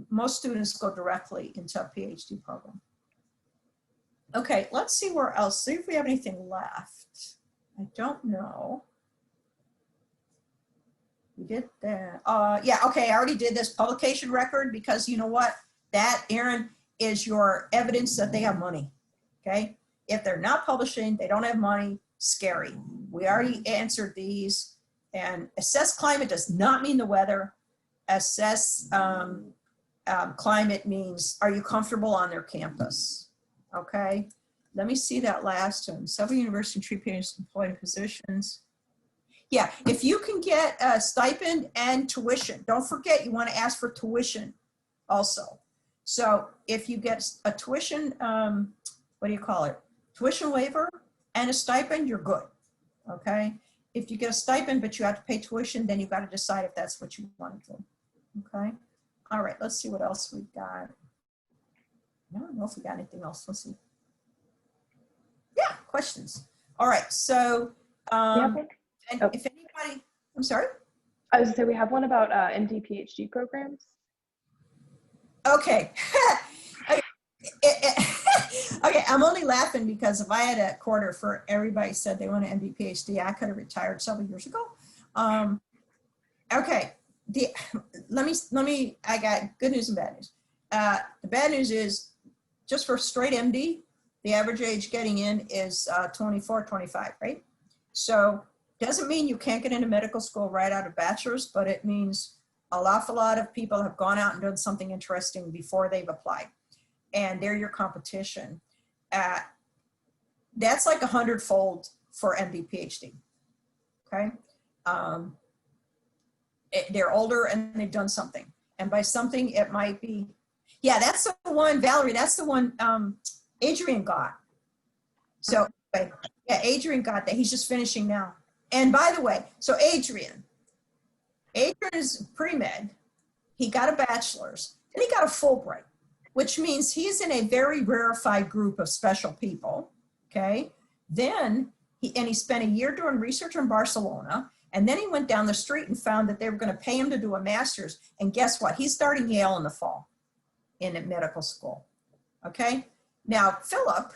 most students go directly into a PhD program. Okay, let's see where else. See if we have anything left. I don't know. We did that. Yeah, okay, I already did this publication record, because you know what? That, Aaron, is your evidence that they have money, okay? If they're not publishing, they don't have money, scary. We already answered these. And assess climate does not mean the weather. Assess climate means, are you comfortable on their campus, okay? Let me see that last one. Several university tree painters employed in positions. Yeah, if you can get a stipend and tuition, don't forget you want to ask for tuition also. So if you get a tuition, what do you call it? Tuition waiver and a stipend, you're good, okay? If you get a stipend, but you have to pay tuition, then you've got to decide if that's what you want to do, okay? All right, let's see what else we've got. I don't know if we got anything else, let's see. Yeah, questions. All right, so if anybody, I'm sorry? I was gonna say we have one about MD PhD programs. Okay. Okay, I'm only laughing because if I had a quarter for everybody said they want an MD PhD, I could have retired several years ago. Okay, I got good news and bad news. The bad news is just for straight MD, the average age getting in is 24, 25, right? So doesn't mean you can't get into medical school right out of bachelor's, but it means An awful lot of people have gone out and done something interesting before they've applied, and they're your competition. That's like 100-fold for MD, PhD. Okay. They're older and they've done something. And by something, it might be, yeah, that's the one, Valerie, that's the one Adrian got. So, yeah, Adrian got that. He's just finishing now. And by the way, so Adrian is pre-med. He got a bachelor's, then he got a Fulbright, which means he's in a very rarefied group of special people, okay? Then, he spent a year doing research in Barcelona, and then he went down the street and found that they were gonna pay him to do a master's, and guess what? He's starting Yale in the fall in a medical school, okay? Now, Philip,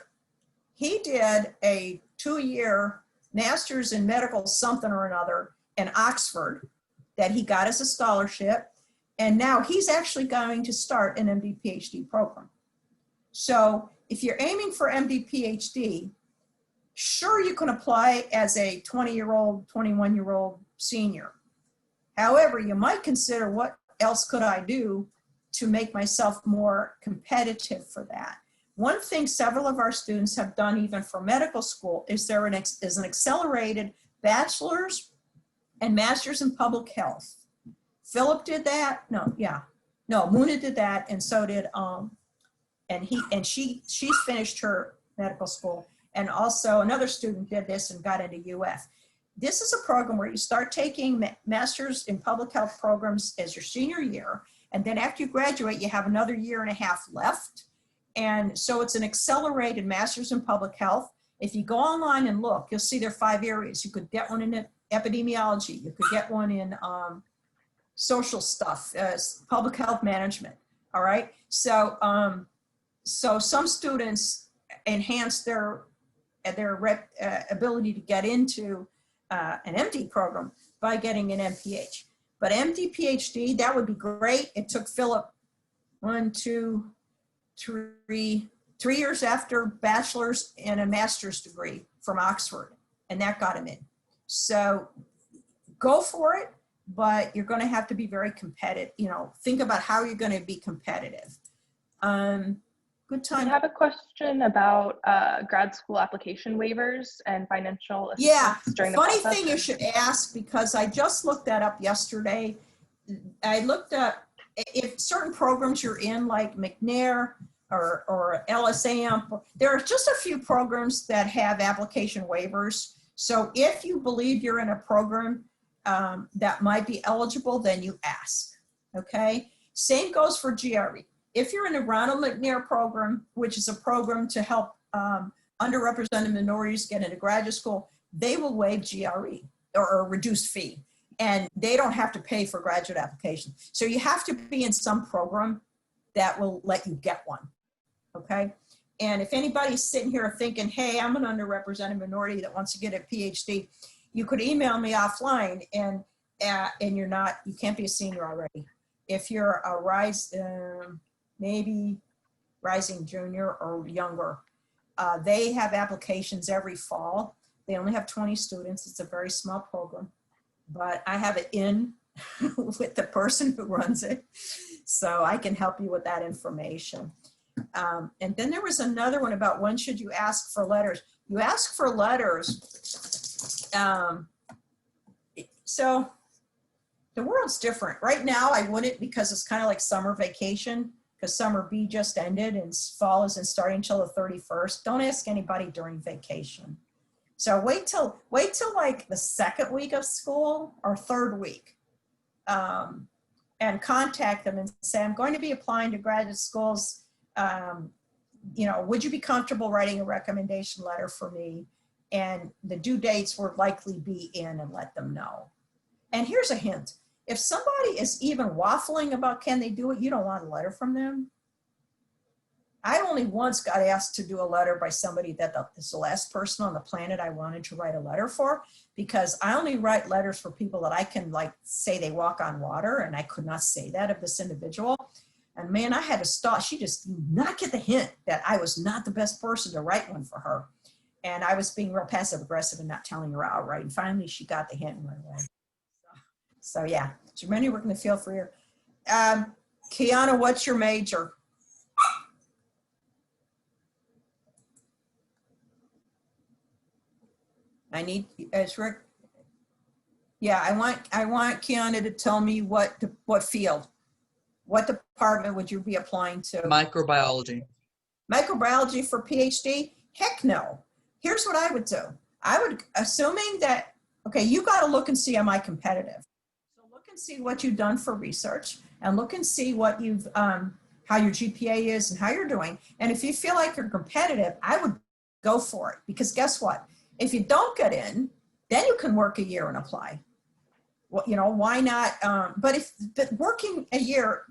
he did a 2-year master's in medical something or another in Oxford that he got as a scholarship. And now he's actually going to start an MD PhD program. So if you're aiming for MD PhD, sure, you can apply as a 20-year-old, 21-year-old senior. However, you might consider, what else could I do to make myself more competitive for that? One thing several of our students have done, even for medical school, is an accelerated bachelor's and master's in public health. Philip did that. No, Muna did that, and so did she's finished her medical school, and also another student did this and got into UF. This is a program where you start taking master's in public health programs as your senior year, and then after you graduate, you have another 1.5 years left. And so it's an accelerated master's in public health. If you go online and look, you'll see there are 5 areas. You could get one in epidemiology. You could get one in social stuff, public health management. All right. So, so some students enhance their ability to get into an MD program by getting an MPH. But MD PhD, that would be great. It took Philip 3 years after bachelor's and a master's degree from Oxford, and that got him in. So go for it, but you're going to have to be very competitive. You know, think about how you're going to be competitive. Good time. I have a question about grad school application waivers and financial assistance. Yeah, during the funny process. thing you should ask, because I just looked that up yesterday. I looked up if certain programs you're in, like McNair or LSAM, there are just a few programs that have application waivers. So if you believe you're in a program that might be eligible, then you ask, okay? Same goes for GRE. If you're in a Ronald McNair program, which is a program to help underrepresented minorities get into graduate school, they will waive GRE or a reduced fee, and they don't have to pay for graduate applications. So you have to be in some program that will let you get one, okay? And if anybody's sitting here thinking, hey, I'm an underrepresented minority that wants to get a PhD, you could email me offline, and you can't be a senior already. If you're a maybe rising junior or younger, they have applications every fall. They only have 20 students. It's a very small program, but I have it in with the person who runs it, so I can help you with that information. And then there was another one about when should you ask for letters. You ask for letters. So the world's different. Right now I wouldn't, because it's kind of like summer vacation, because summer B just ended and fall isn't starting until the 31st. Don't ask anybody during vacation. So wait till like the 2nd week of school or 3rd week, and contact them and say, I'm going to be applying to graduate schools. You know, would you be comfortable writing a recommendation letter for me? And the due dates will likely be in, and let them know. And here's a hint. If somebody is even waffling about can they do it, you don't want a letter from them. I only once got asked to do a letter by somebody that is the last person on the planet I wanted to write a letter for, because I only write letters for people that I can, like, say they walk on water, and I could not say that of this individual. And man, I had to stop. She just did not get the hint that I was not the best person to write one for her. And I was being real passive aggressive and not telling her outright. And finally she got the hint and went away. So yeah, So many work in the field for a year. Kiana, what's your major? I need, as Rick, yeah, I want Kiana to tell me what field, what department would you be applying to? Microbiology. Microbiology for PhD? Heck no. Here's what I would do. I would, assuming that, okay, you got to look and see, am I competitive? So look and see what you've done for research, and look and see what you've, how your GPA is and how you're doing. And if you feel like you're competitive, I would go for it, because guess what? If you don't get in, then you can work a year and apply. Well, you know, why not? But working a year,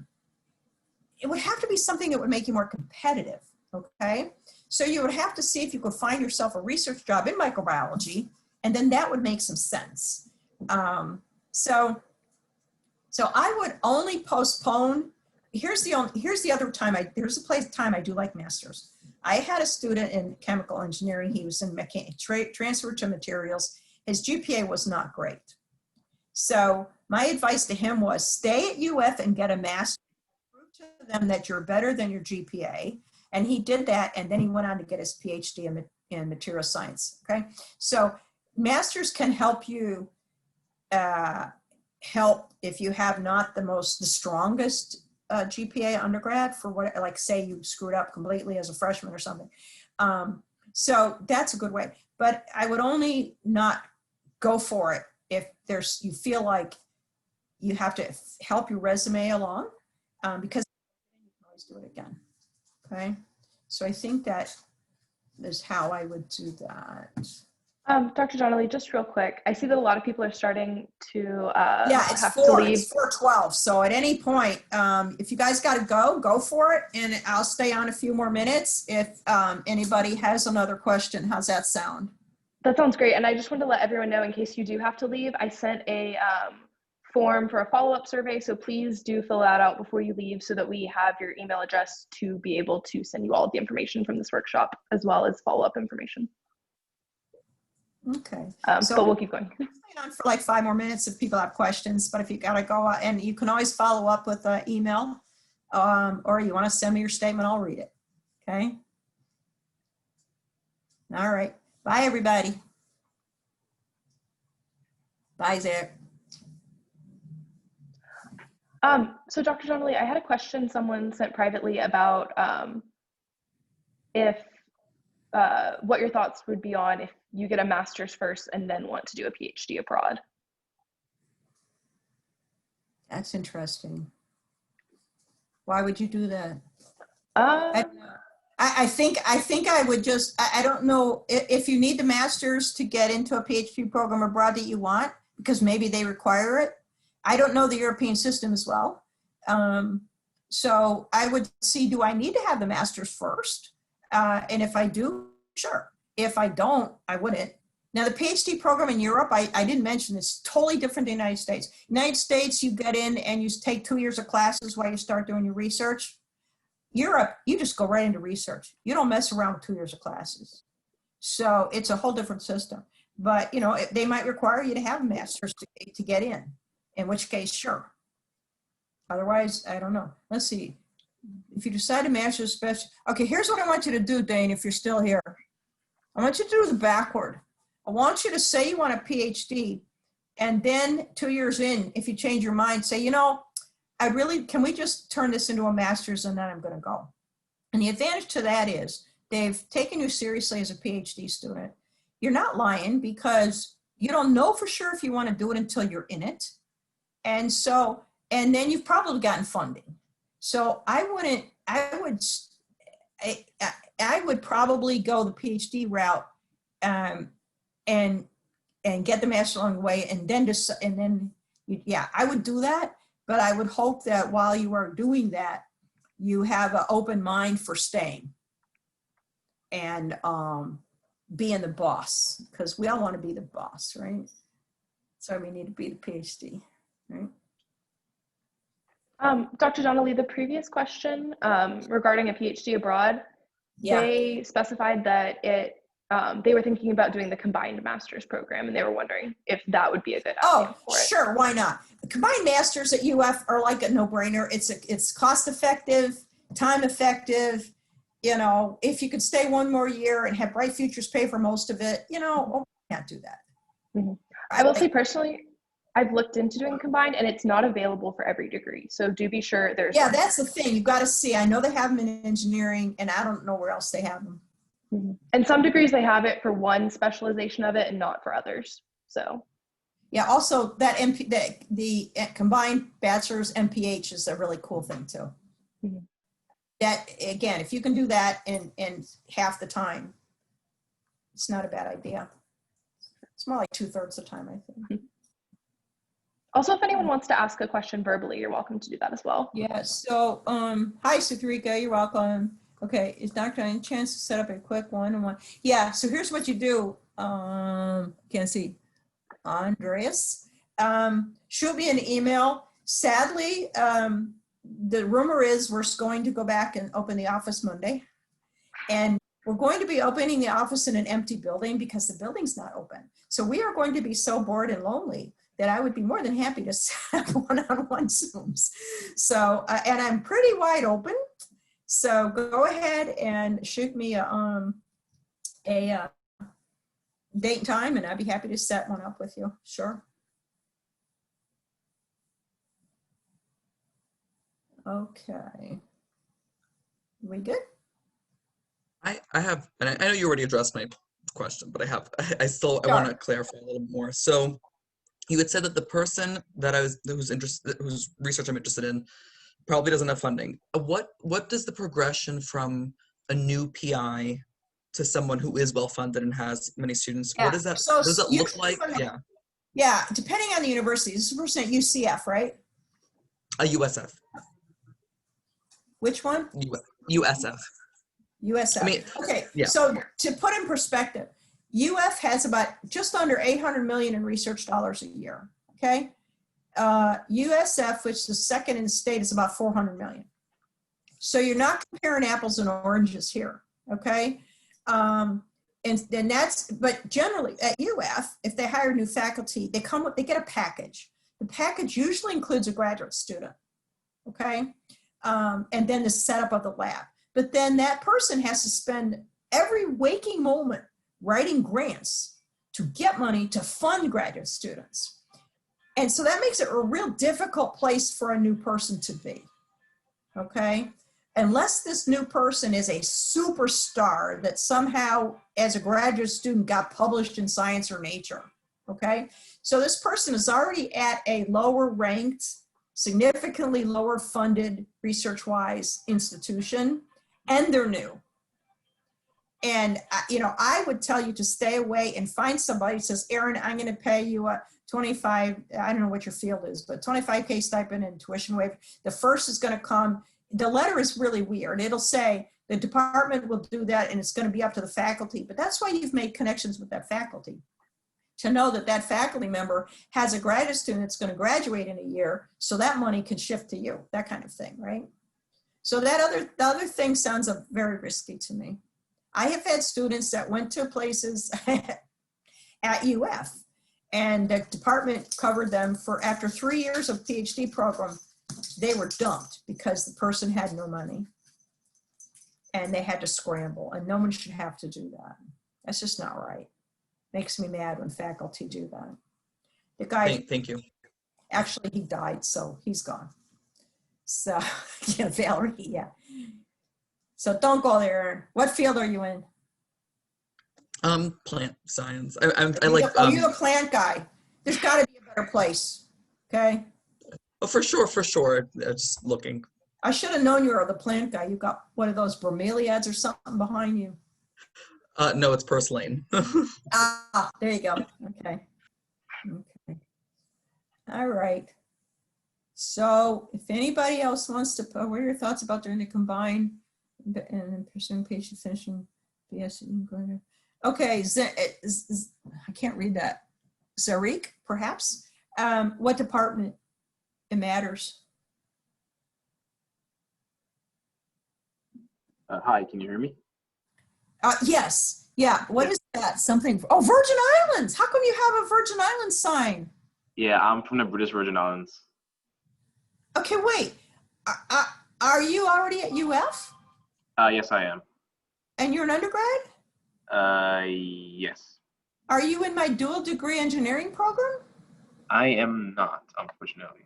it would have to be something that would make you more competitive, okay? So you would have to see if you could find yourself a research job in microbiology, and then that would make some sense. So I would only postpone. Here's the other time here's the time I do like masters. I had a student in chemical engineering. He was in transfer to materials. His GPA was not great. So my advice to him was stay at UF and get a master's. Prove to them that you're better than your GPA. And he did that, and then he went on to get his PhD in material science, okay? So masters can help you, help if you have not the strongest GPA undergrad for what, like say you screwed up completely as a freshman or something. So that's a good way, but I would only not go for it if you feel like you have to help your resume along, because you can always do it again. Okay, so I think that is how I would do that. Dr. Donnelly, just real quick, I see that a lot of people are starting to yeah, it's have 4, to leave. It's 4:12. So at any point, if you guys got to go for it, and I'll stay on a few more minutes if anybody has another question. How's that sound? That sounds great. And I just wanted to let everyone know, in case you do have to leave, I sent a form for a follow-up survey. So please do fill that out before you leave, so that we have your email address to be able to send you all of the information from this workshop, as well as follow-up information. Okay. But we'll keep going. Stay on for like 5 more minutes if people have questions, but if you got to go, and you can always follow up with an email, or you want to send me your statement, I'll read it. Okay. All right. Bye, everybody. Bye, Zach. So Dr. Donnelly, I had a question someone sent privately about what your thoughts would be on if you get a master's first and then want to do a PhD abroad. That's interesting. Why would you do that? I think I would just, I don't know if you need the master's to get into a PhD program abroad that you want, because maybe they require it. I don't know the European system as well. So I would see, do I need to have the master's first? And if I do, sure. If I don't, I wouldn't. Now the PhD program in Europe, I didn't mention this, totally different than the United States. United States, you get in and you take 2 years of classes while you start doing your research. Europe, you just go right into research. You don't mess around with 2 years of classes. So it's a whole different system. But you know, they might require you to have a master's to get in which case, sure. Otherwise, I don't know. Let's see. If you decide a master's special, okay, here's what I want you to do, Dane, if you're still here. I want you to do the backward. I want you to say you want a PhD, and then 2 years in, if you change your mind, say, you know, can we just turn this into a master's and then I'm going to go. And the advantage to that is they've taken you seriously as a PhD student. You're not lying, because you don't know for sure if you want to do it until you're in it. And so, and then you've probably gotten funding. So I would probably go the PhD route, and get the master along the way, and then yeah, I would do that. But I would hope that while you are doing that, you have an open mind for staying and being the boss, because we all want to be the boss, right? So we need to be the PhD, right? Dr. Donnelly, the previous question regarding a PhD abroad, Yeah. they specified that they were thinking about doing the combined master's program, and they were wondering if that would be a good avenue for it. Sure, why not? combined masters at UF are like a no-brainer. It's cost effective, time effective. You know, if you could stay one more year and have Bright Futures pay for most of it, you know, I can't do that. Mm-hmm. I will say personally, I've looked into doing combined and it's not available for every degree. So do be sure there's. Yeah, that's the thing. You've got to see. I know they have them in engineering and I don't know where else they have them. Mm-hmm. And some degrees they have it for one specialization of it and not for others. So. Yeah, also that the combined bachelor's MPH is a really cool thing too. Mm-hmm. That, again, if you can do that in half the time, it's not a bad idea. It's more like 2/3 the time, I think. Also, if anyone wants to ask a question verbally, you're welcome to do that as well. Yeah, so, hi, Suthrika, you're welcome. Okay, is Dr. any chance to set up a quick one-on-one? Yeah, so here's what you do. Can't see. Andreas, shoot me an email. Sadly, the rumor is we're going to go back and open the office Monday. And we're going to be opening the office in an empty building because the building's not open. So we are going to be so bored and lonely that I would be more than happy to set up one-on-one Zooms. So, and I'm pretty wide open. So go ahead and shoot me a date and time, and I'd be happy to set one up with you. Sure. Okay. We good? I have, and I know you already addressed my question, but I still Sure. want to clarify a little more. So you had said that the person that whose research I'm interested in probably doesn't have funding. What does the progression from a new PI to someone who is well funded and has many students, Yeah. what does that So look like? Yeah. Yeah, depending on the university. This is a person at UCF, right? A USF. Which one? USF. USF. I mean, okay, yeah. So to put in perspective, UF has about just under 800 million in research dollars a year, okay? USF, which is the second in the state, is about 400 million. So you're not comparing apples and oranges here, okay? And that's, but generally at UF, if they hire new faculty, they get a package. The package usually includes a graduate student, okay? And then the setup of the lab. But then that person has to spend every waking moment writing grants to get money to fund graduate students. And so that makes it a real difficult place for a new person to be, okay? Unless this new person is a superstar that somehow as a graduate student got published in Science or Nature, okay? So this person is already at a lower ranked, significantly lower funded research-wise institution, and they're new. And, you know, I would tell you to stay away and find somebody who says, Erin, I'm going to pay you a 25, I don't know what your field is, but 25K stipend and tuition waiver. The first is going to come. The letter is really weird. It'll say the department will do that and it's going to be up to the faculty. But that's why you've made connections with that faculty, to know that that faculty member has a graduate student that's going to graduate in a year, so that money can shift to you, that kind of thing, right? So the other thing sounds very risky to me. I have had students that went to places at UF and the department covered them for, after 3 years of PhD program, they were dumped because the person had no money and they had to scramble, and no one should have to do that. That's just not right. Makes me mad when faculty do that. The guy, Thank you. Actually, he died, so he's gone. So, yeah, Valerie, yeah. So don't go there, Erin. What field are you in? Plant science. Are you a plant guy? There's got to be a better place, okay? Oh, for sure. Just looking. I should have known you were the plant guy. You got one of those bromeliads or something behind you. No, it's purslane. Ah, there you go. Okay. All right. So if anybody else wants to, what are your thoughts about doing the combined and then pursuing patient finishing BS? Okay, I can't read that. Zarik, perhaps? What department? It matters. Hi, can you hear me? Yes. Yeah. What is that? Something. Oh, Virgin Islands. How come you have a Virgin Islands sign? Yeah, I'm from the British Virgin Islands. Okay, wait. Are you already at UF? Yes, I am. And you're an undergrad? Yes. Are you in my dual degree engineering program? I am not, unfortunately.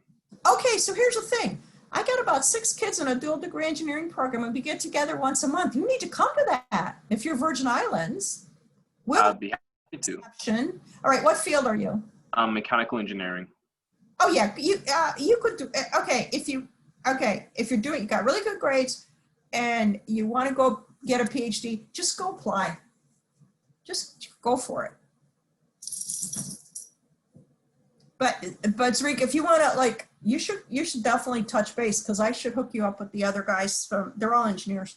Okay, so here's the thing. I got about 6 kids in a dual degree engineering program and we get together once a month. You need to come to that if you're Virgin Islands. I'd be happy to. Exception. All right, what field are you? Mechanical engineering. Oh yeah, you could do if you're doing, you got really good grades and you want to go get a PhD, just go apply. Just go for it. But Zariq, if you want to, like, you should definitely touch base because I should hook you up with the other guys from, they're all engineers.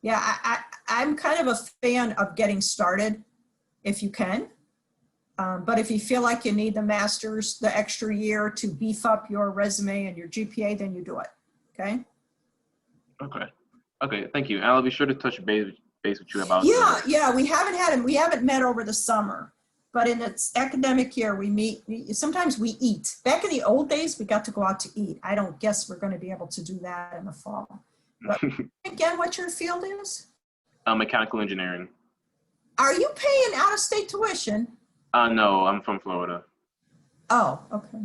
Yeah, I'm kind of a fan of getting started if you can. But if you feel like you need the master's, the extra year to beef up your resume and your GPA, then you do it. Okay. Okay, thank you. And I'll be sure to touch base with you about Yeah, we haven't met over the summer, but in its academic year, we meet, sometimes we eat. Back in the old days, we got to go out to eat. I don't guess we're going to be able to do that in the fall. But again, what your field is? mechanical engineering. Are you paying out-of-state tuition? No, I'm from Florida. Oh, okay.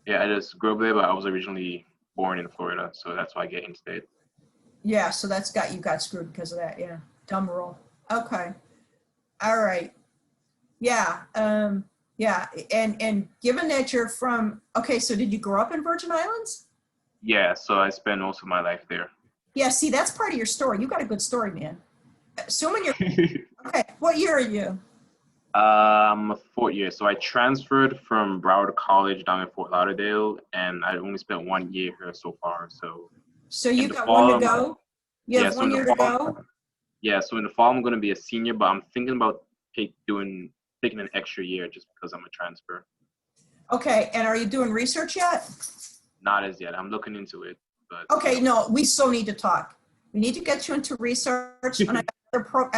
Yeah, I just grew up there, but I was originally born in Florida, so that's why I get in-state. Yeah, so you got screwed because of that. Yeah, dumb rule. Okay, all right. Yeah, yeah, and given that you're from, okay, so did you grow up in Virgin Islands? Yeah, so I spent most of my life there. Yeah, see, that's part of your story. You got a good story, man. Assuming you're okay. What year are you? I'm a 4th year, so I transferred from Broward College down in Fort Lauderdale, and I only spent 1 year here so far. So you got one to go? You have 1 year to go? Yeah, so in the fall, I'm going to be a senior, but I'm thinking about taking an extra year just because I'm a transfer. Okay, and are you doing research yet? Not as yet. I'm looking into it. But okay, no, we still need to talk. We need to get you into research, and I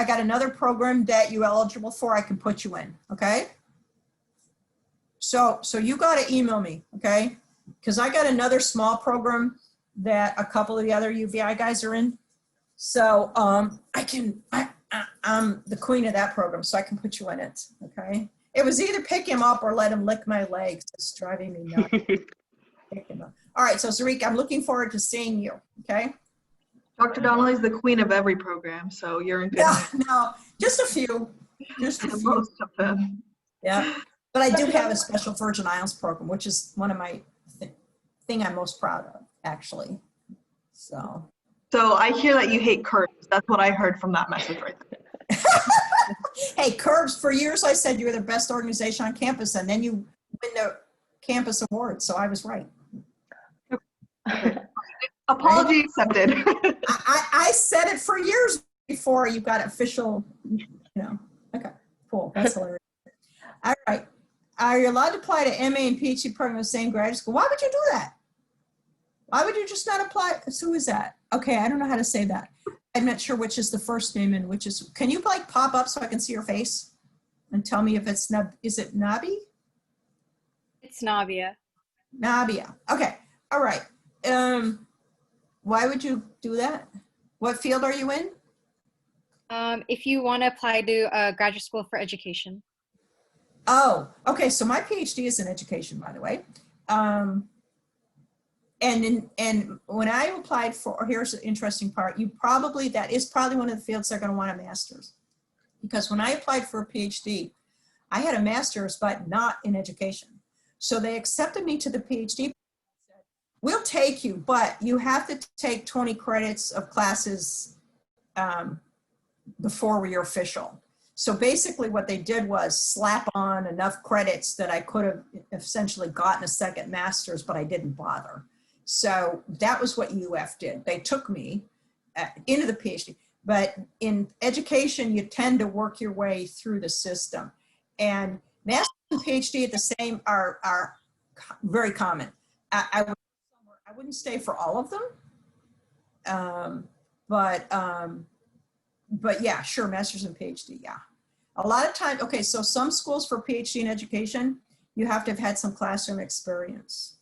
got another program that you're eligible for. I can put you in, okay? So you got to email me, okay? Because I got another small program that a couple of the other UVI guys are in. So I'm the queen of that program, so I can put you in it, okay? It was either pick him up or let him lick my legs. It's driving me nuts. Pick him up. All right, so Zariq, I'm looking forward to seeing you, okay? Dr. Donnelly's the queen of every program, so you're in good hands. No, just a few. Just a few. Most of them. Yeah, but I do have a special Virgin Islands program, which is one of my thing I'm most proud of, actually. So I hear that you hate curves. That's what I heard from that message right there. Hey, Curves, for years I said you were the best organization on campus, and then you win the campus award, so I was right. Apology accepted. I said it for years before you got official, Okay, cool. That's hilarious. All right. Are you allowed to apply to MA and PhD program in the same graduate school? Why would you do that? Why would you just not apply? So who is that? Okay, I don't know how to say that. I'm not sure which is the first name and which is, can you like pop up so I can see your face and tell me if it's, is it Nabi? It's Navia. Nabia. Okay. All right. Why would you do that? What field are you in? If you want to apply to graduate school for education. Oh, okay. So my PhD is in education, by the way. And when I applied for, here's the interesting part, that is probably one of the fields they're going to want a master's. Because when I applied for a PhD, I had a master's, but not in education. So they accepted me to the PhD. We'll take you, but you have to take 20 credits of classes before you're official. So basically what they did was slap on enough credits that I could have essentially gotten a second master's, but I didn't bother. So that was what UF did. They took me into the PhD. But in education, you tend to work your way through the system. And master's and PhD at the same are very common. I wouldn't stay for all of them, but but yeah, sure, master's and PhD, yeah. A lot of time, okay, so some schools for PhD in education, you have to have had some classroom experience.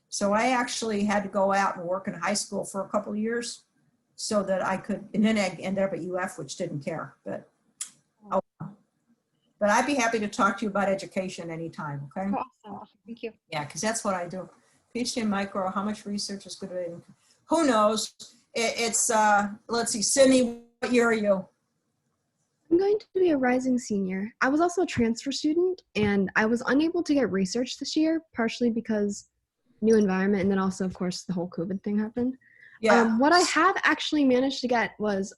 So I actually had to go out and work in high school for a couple of years so that I could, and then I ended up at UF, which didn't care, but I'd be happy to talk to you about education anytime, okay? Awesome. Thank you. Yeah, because that's what I do. PhD in micro, how much research is good at, who knows? It's, let's see, Sydney, what year are you? I'm going to be a rising senior. I was also a transfer student, and I was unable to get research this year, partially because new environment, and then also, of course, the whole COVID thing happened. Yeah. What I have actually managed to get was,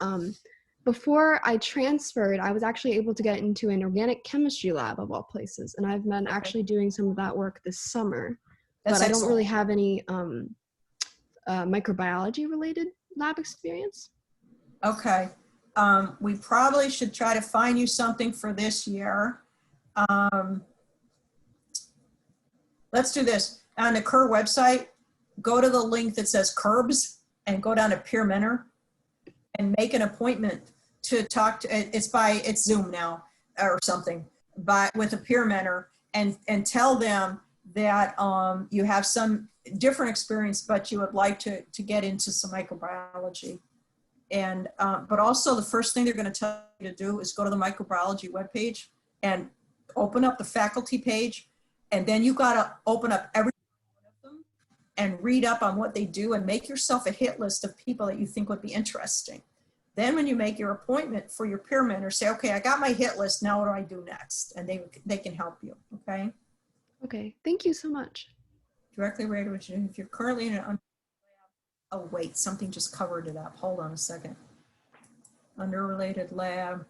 before I transferred, I was actually able to get into an organic chemistry lab of all places, and I've been actually doing some of that work this summer. That's but I don't excellent. really have any microbiology related lab experience. Okay. We probably should try to find you something for this year. Let's do this. On the Kerr website, go to the link that says Curbs and go down to Peer Mentor and make an appointment to talk to, it's Zoom now or something, but with a peer mentor and tell them that you have some different experience, but you would like to get into some microbiology. And, but also the first thing they're going to tell you to do is go to the microbiology webpage and open up the faculty page. And then you got to open up every one of them and read up on what they do and make yourself a hit list of people that you think would be interesting. Then when you make your appointment for your peer mentor, say, okay, I got my hit list. Now what do I do next? And they can help you. Okay. Okay. Thank you so much. Directly related with you. If you're currently in an oh, wait, something just covered it up. Hold on a second. Underrelated lab.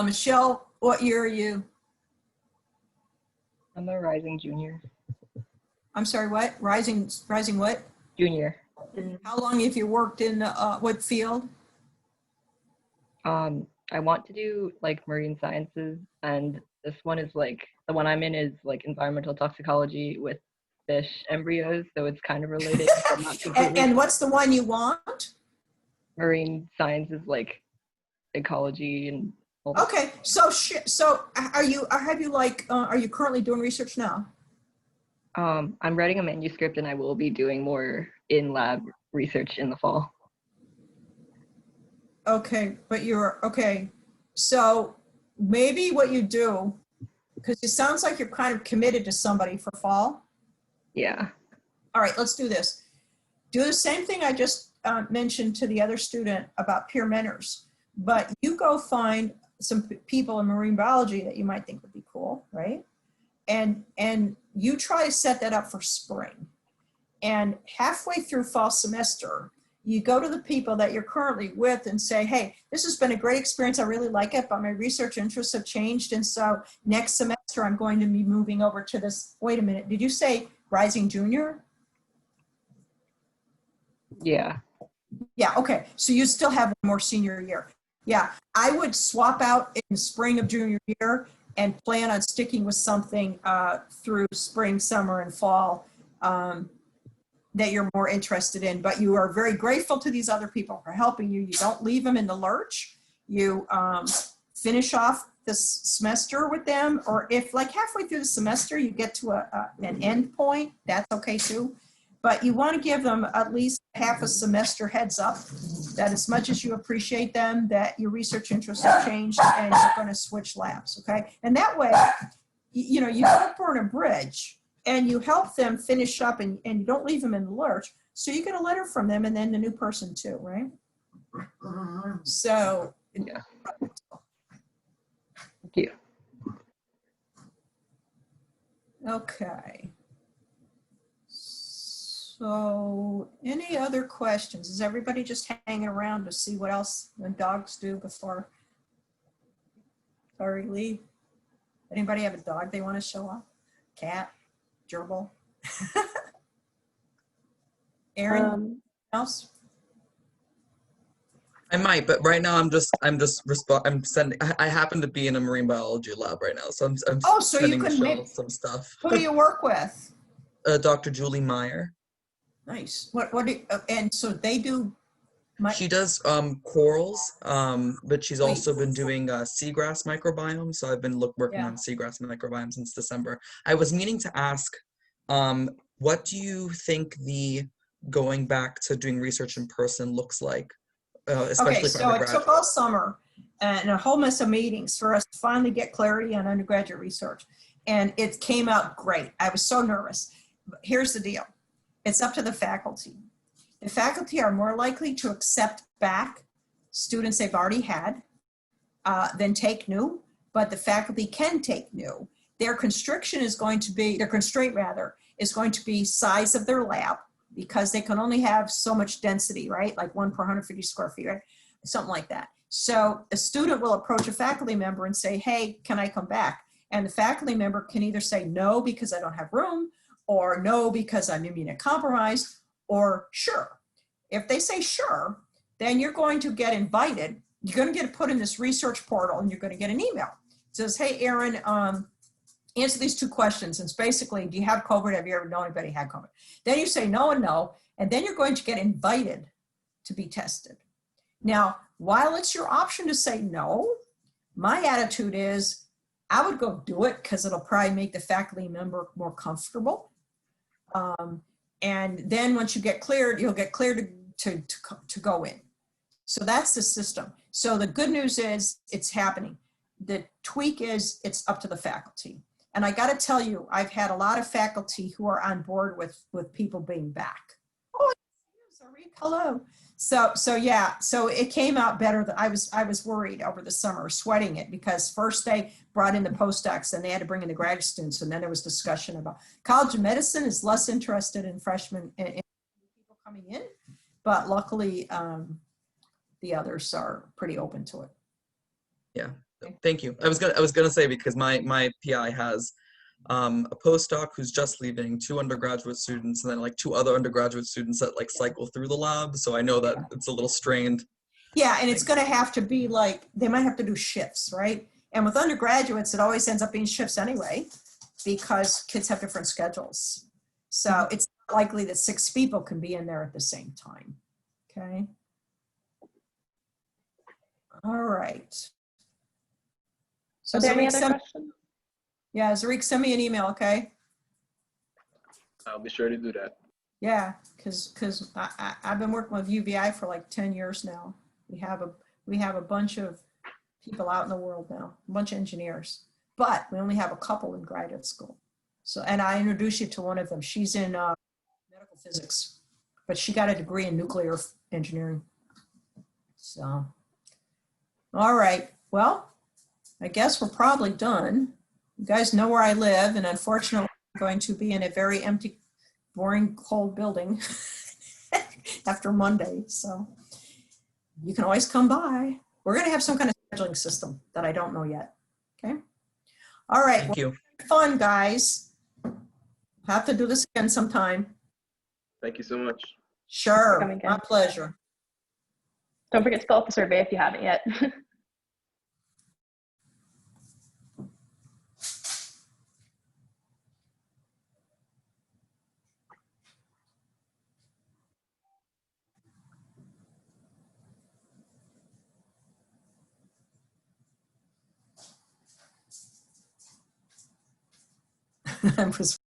Michelle, what year are you? I'm a rising junior. I'm sorry, what? Rising what? Junior. How long have you worked in what field? I want to do like marine sciences, and this one is like, the one I'm in is like environmental toxicology with fish embryos, so it's kind of related. But not completely. And what's the one you want? Marine sciences, like ecology and all that. Okay, so are you currently doing research now? I'm writing a manuscript, and I will be doing more in-lab research in the fall. Okay, but okay. So maybe what you do, because it sounds like you're kind of committed to somebody for fall. Yeah. All right, let's do this. Do the same thing I just mentioned to the other student about peer mentors, but you go find some people in marine biology that you might think would be cool, right? And you try to set that up for spring. And halfway through fall semester, you go to the people that you're currently with and say, hey, this has been a great experience. I really like it, but my research interests have changed. And so next semester, I'm going to be moving over to this. Wait a minute. Did you say rising junior? Yeah. Yeah. Okay. So you still have one more senior year. Yeah. I would swap out in the spring of junior year and plan on sticking with something through spring, summer, and fall that you're more interested in, but you are very grateful to these other people for helping you. You don't leave them in the lurch. You finish off this semester with them, or if like halfway through the semester you get to an end point, that's okay too. But you want to give them at least half a semester heads up that as much as you appreciate them, that your research interests have changed and you're going to switch labs, okay? And that way, you don't burn a bridge. And you help them finish up and you don't leave them in the lurch. So you get a letter from them and then the new person too, right? So. Yeah. Thank you. Okay. So any other questions? Is everybody just hanging around to see what else the dogs do before we leave? Anybody have a dog they want to show off? Cat? Gerbil. Aaron, else? I might, but right now I happen to be in a marine biology lab right now, so I'm So you sending can Michelle some stuff. Who do you work with? Dr. Julie Meyer. Nice. What do you, and so they do She does corals, but she's Sweet. also been doing seagrass microbiome. So I've been working Yeah. on seagrass microbiome since December. I was meaning to ask, what do you think the going back to doing research in person looks like, especially Okay, for so it undergrad? took all summer and a whole mess of meetings for us to finally get clarity on undergraduate research. And it came out great. I was so nervous. But here's the deal. It's up to the faculty. The faculty are more likely to accept back students they've already had than take new, but the faculty can take new. Their constriction is going to be, their constraint rather, is going to be size of their lab, because they can only have so much density, right? Like 1 per 150 square feet, right? Something like that. So a student will approach a faculty member and say, hey, can I come back? And the faculty member can either say no because I don't have room, or no because I'm immunocompromised, or sure. If they say sure, then you're going to get invited. You're going to get put in this research portal, and you're going to get an email. It says, hey, Aaron, answer these 2 questions. And it's basically, do you have COVID? Have you ever known anybody had COVID? Then you say no and no, and then you're going to get invited to be tested. Now, while it's your option to say no, my attitude is I would go do it because it'll probably make the faculty member more comfortable. And then once you get cleared, you'll get cleared to go in. So that's the system. So the good news is it's happening. The tweak is it's up to the faculty. And I got to tell you, I've had a lot of faculty who are on board with people being back. Oh, Zarik, hello. So yeah, so it came out better than I was worried over the summer, sweating it, because first they brought in the postdocs and they had to bring in the graduate students. And then there was discussion about College of Medicine is less interested in freshmen and people coming in, but luckily the others are pretty open to it. Yeah, thank you. I was gonna say, because my PI has a postdoc who's just leaving, 2 undergraduate students, and then like 2 other undergraduate students that like cycle through the lab. So I know that it's a little strained. Yeah, and it's going to have to be like, they might have to do shifts, right? And with undergraduates, it always ends up being shifts anyway, because kids have different schedules. So it's not likely that 6 people can be in there at the same time. Okay. All right. So Are there any other Zarik, questions? yeah, Zarik, send me an email, okay? I'll be sure to do that. Yeah, because I've been working with UVI for like 10 years now. We have a bunch of people out in the world now, a bunch of engineers, but we only have a couple in graduate school. So, and I introduce you to one of them. She's in medical physics, but she got a degree in nuclear engineering. So, all right. Well, I guess we're probably done. You guys know where I live, and unfortunately, I'm going to be in a very empty, boring, cold building after Monday. So you can always come by. We're going to have some kind of scheduling system that I don't know yet. Okay. All right. Thank you. Fun, guys. Have to do this again sometime. Thank you so much. Sure. Coming in. My pleasure. Don't forget to fill out the survey if you haven't yet. I was